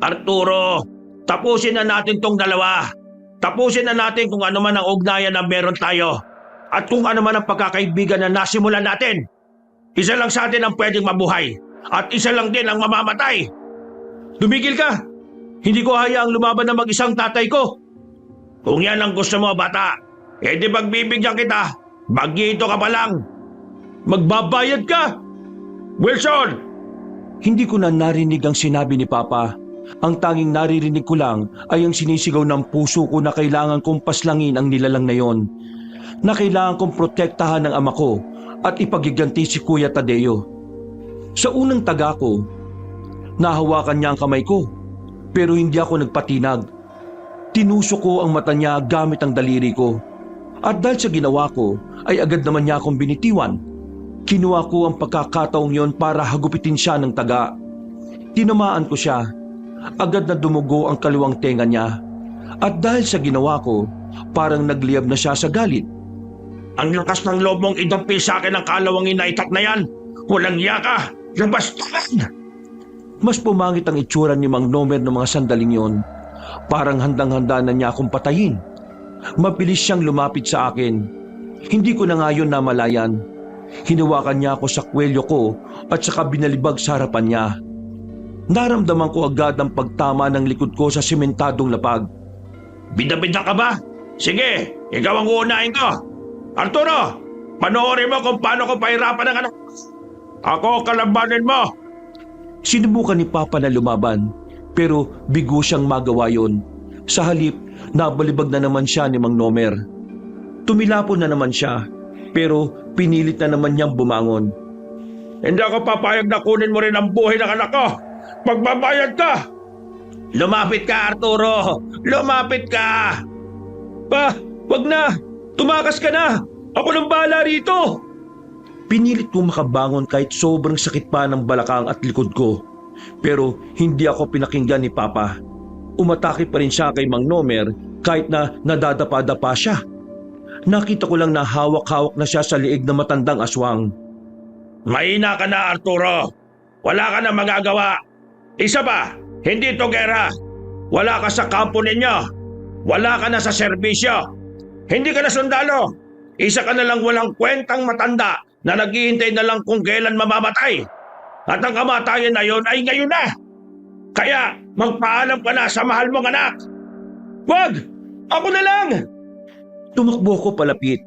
Arturo, tapusin na natin tong dalawa. Tapusin na natin kung ano man ang ugnayan na meron tayo. At kung ano man ang pagkakaibigan na nasimulan natin. Isa lang sa atin ang pwedeng mabuhay. At isa lang din ang mamamatay.
Tumigil ka! Hindi ko hayaang lumaban na mag-isang tatay ko.
Kung yan ang gusto mo, bata, edi pagbibigyan kita. Bagito ka pa lang.
Magbabayad ka!
Wilson!
Hindi ko na narinig ang sinabi ni Papa. Ang tanging naririnig ko lang ay ang sinisigaw ng puso ko na kailangan kong paslangin ang nilalang na yon. Na kailangan kong protektahan ng ama ko at ipagiganti si Kuya Tadeo. Sa unang taga ko, nahawakan niya ang kamay ko, pero hindi ako nagpatinag. Tinusok ko ang mata niya gamit ang daliri ko. At dahil sa ginawa ko, ay agad naman niya akong binitiwan. Kinuha ko ang pagkakataong yon para hagupitin siya ng taga. Tinamaan ko siya. Agad na dumugo ang kaliwang tenga niya. At dahil sa ginawa ko, parang nagliyab na siya sa galit.
Ang lakas ng loob mong idampi sa akin ang kalawangin na itak na yan. Walang iya ka. Labas ka!
Mas pumangit ang itsura ni Mang Nomer ng mga sandaling yon. Parang handang-handa na niya akong patayin. Mabilis siyang lumapit sa akin. Hindi ko na nga yun namalayan. Hinawakan niya ako sa kwelyo ko at saka binalibag sa harapan niya. Naramdaman ko agad ang pagtama ng likod ko sa simentadong lapag.
Bida-bida ka ba? Sige, ikaw ang uunahin ko. Arturo, panoorin mo kung paano ko pahirapan ang anak. Ako kalabanin mo.
Sinubukan ni Papa na lumaban, pero bigo siyang magawa yon. Sa halip, nabalibag na naman siya ni Mang Nomer. Tumilapon na naman siya, pero pinilit na naman niyang bumangon.
Hindi ako papayag na kunin mo rin ang buhay ng anak ko. Magbabayad ka!
Lumapit ka, Arturo! Lumapit ka!
Pa, wag na! Tumakas ka na! Ako nang bahala rito!
Pinilit kong makabangon kahit sobrang sakit pa ng balakang at likod ko. Pero hindi ako pinakinggan ni Papa. Umatake pa rin siya kay Mang Nomer kahit na nadadapa-dapa siya. Nakita ko lang na hawak-hawak na siya sa liig ng matandang aswang.
Mahina ka na, Arturo. Wala ka na magagawa. Isa pa, hindi to gera. Wala ka sa kampo ninyo. Wala ka na sa serbisyo. Hindi ka na sundalo. Isa ka na lang walang kwentang matanda na naghihintay na lang kung kailan mamamatay. At ang kamatayan na yon ay ngayon na. Kaya magpaalam ka na sa mahal mong anak. Wag! Ako na lang!
Tumakbo ko palapit.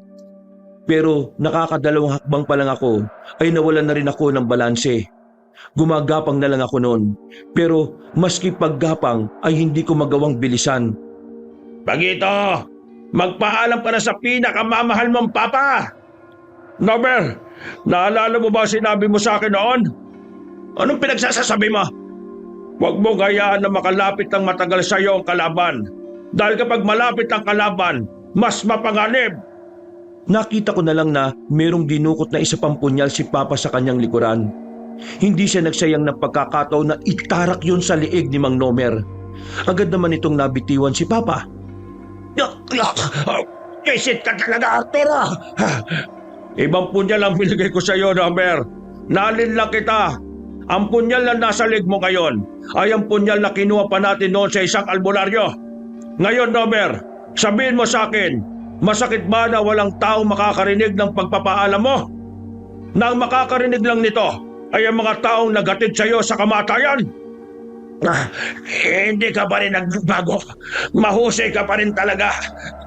Pero nakakadalawang hakbang pa lang ako ay nawalan na rin ako ng balanse. Gumagapang na lang ako noon. Pero maski paggapang ay hindi ko magawang bilisan.
Pagito, magpaalam ka na sa pinakamamahal mong papa. Nomer, naalala mo ba sinabi mo sa akin noon? Anong pinagsasasabi mo? Huwag mo hayaan na makalapit ng matagal sa iyo ang kalaban. Dahil kapag malapit ang kalaban, mas mapanganib.
Nakita ko na lang na merong dinukot na isa pang punyal si Papa sa kanyang likuran. Hindi siya nagsayang ng pagkakataon na itarak yun sa liig ni Mang Nomer. Agad naman itong nabitiwan si Papa.
Kisit ka talaga, Arturo! Ibang punyal ang binigay ko sa iyo, Nomer. Nalin lang kita. Ang punyal na nasa lig mo ngayon ay ang punyal na kinuha pa natin noon sa isang albularyo. Ngayon, Nomer, sabihin mo sa akin, masakit ba na walang taong makakarinig ng pagpapaalam mo? Na ang makakarinig lang nito ay ang mga taong naghatid sa iyo sa kamatayan? Hindi ka pa rin nagbago. Mahusay ka pa rin talaga,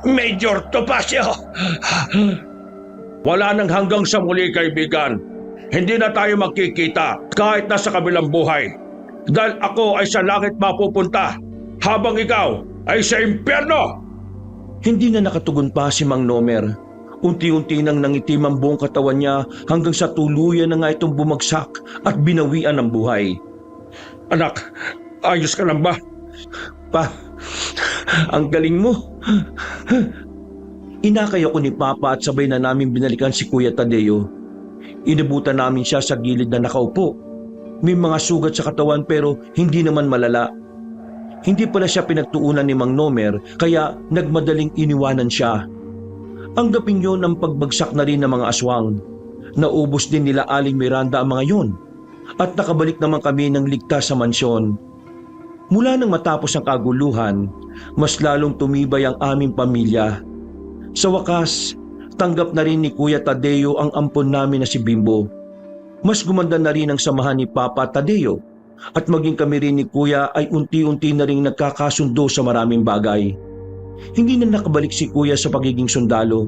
Major Topacio. Wala nang hanggang sa muli, kaibigan. Hindi na tayo magkikita kahit nasa kabilang buhay. Dahil ako ay sa langit mapupunta, habang ikaw ay sa impyerno.
Hindi na nakatugon pa si Mang Nomer. Unti-unti nang nangitim ang buong katawan niya hanggang sa tuluyan na nga itong bumagsak at binawian ng buhay.
Anak, ayos ka lang ba?
Pa, ang galing mo. Inakay ako ni Papa at sabay na namin binalikan si Kuya Tadeo. Inabutan namin siya sa gilid na nakaupo. May mga sugat sa katawan pero hindi naman malala. Hindi pala siya pinagtuunan ni Mang Nomer kaya nagmadaling iniwanan siya. Ang gaping yon ang pagbagsak na rin ng mga aswang. Naubos din nila Aling Miranda ang mga yon. At nakabalik naman kami ng ligtas sa mansyon. Mula nang matapos ang kaguluhan, mas lalong tumibay ang aming pamilya. Sa wakas, tanggap na rin ni Kuya Tadeo ang ampon namin na si Bimbo. Mas gumanda na rin ang samahan ni Papa Tadeo at maging kami rin ni Kuya ay unti-unti na rin nagkakasundo sa maraming bagay. Hindi na nakabalik si Kuya sa pagiging sundalo.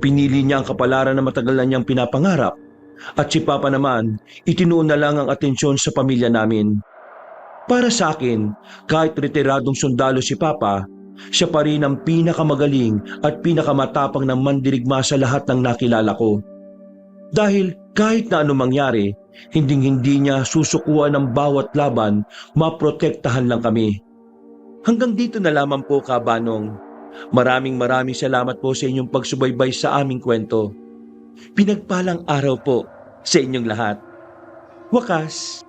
Pinili niya ang kapalaran na matagal na niyang pinapangarap. At si Papa naman, itinuon na lang ang atensyon sa pamilya namin. Para sa akin, kahit retiradong sundalo si Papa, siya pa rin ang pinakamagaling at pinakamatapang na mandirigma sa lahat ng nakilala ko. Dahil kahit na anong mangyari, hinding-hindi niya susukuan ng bawat laban, maprotektahan lang kami. Hanggang dito na lamang po, Kabanong. Maraming salamat po sa inyong pagsubaybay sa aming kwento. Pinagpalang araw po sa inyong lahat. Wakas.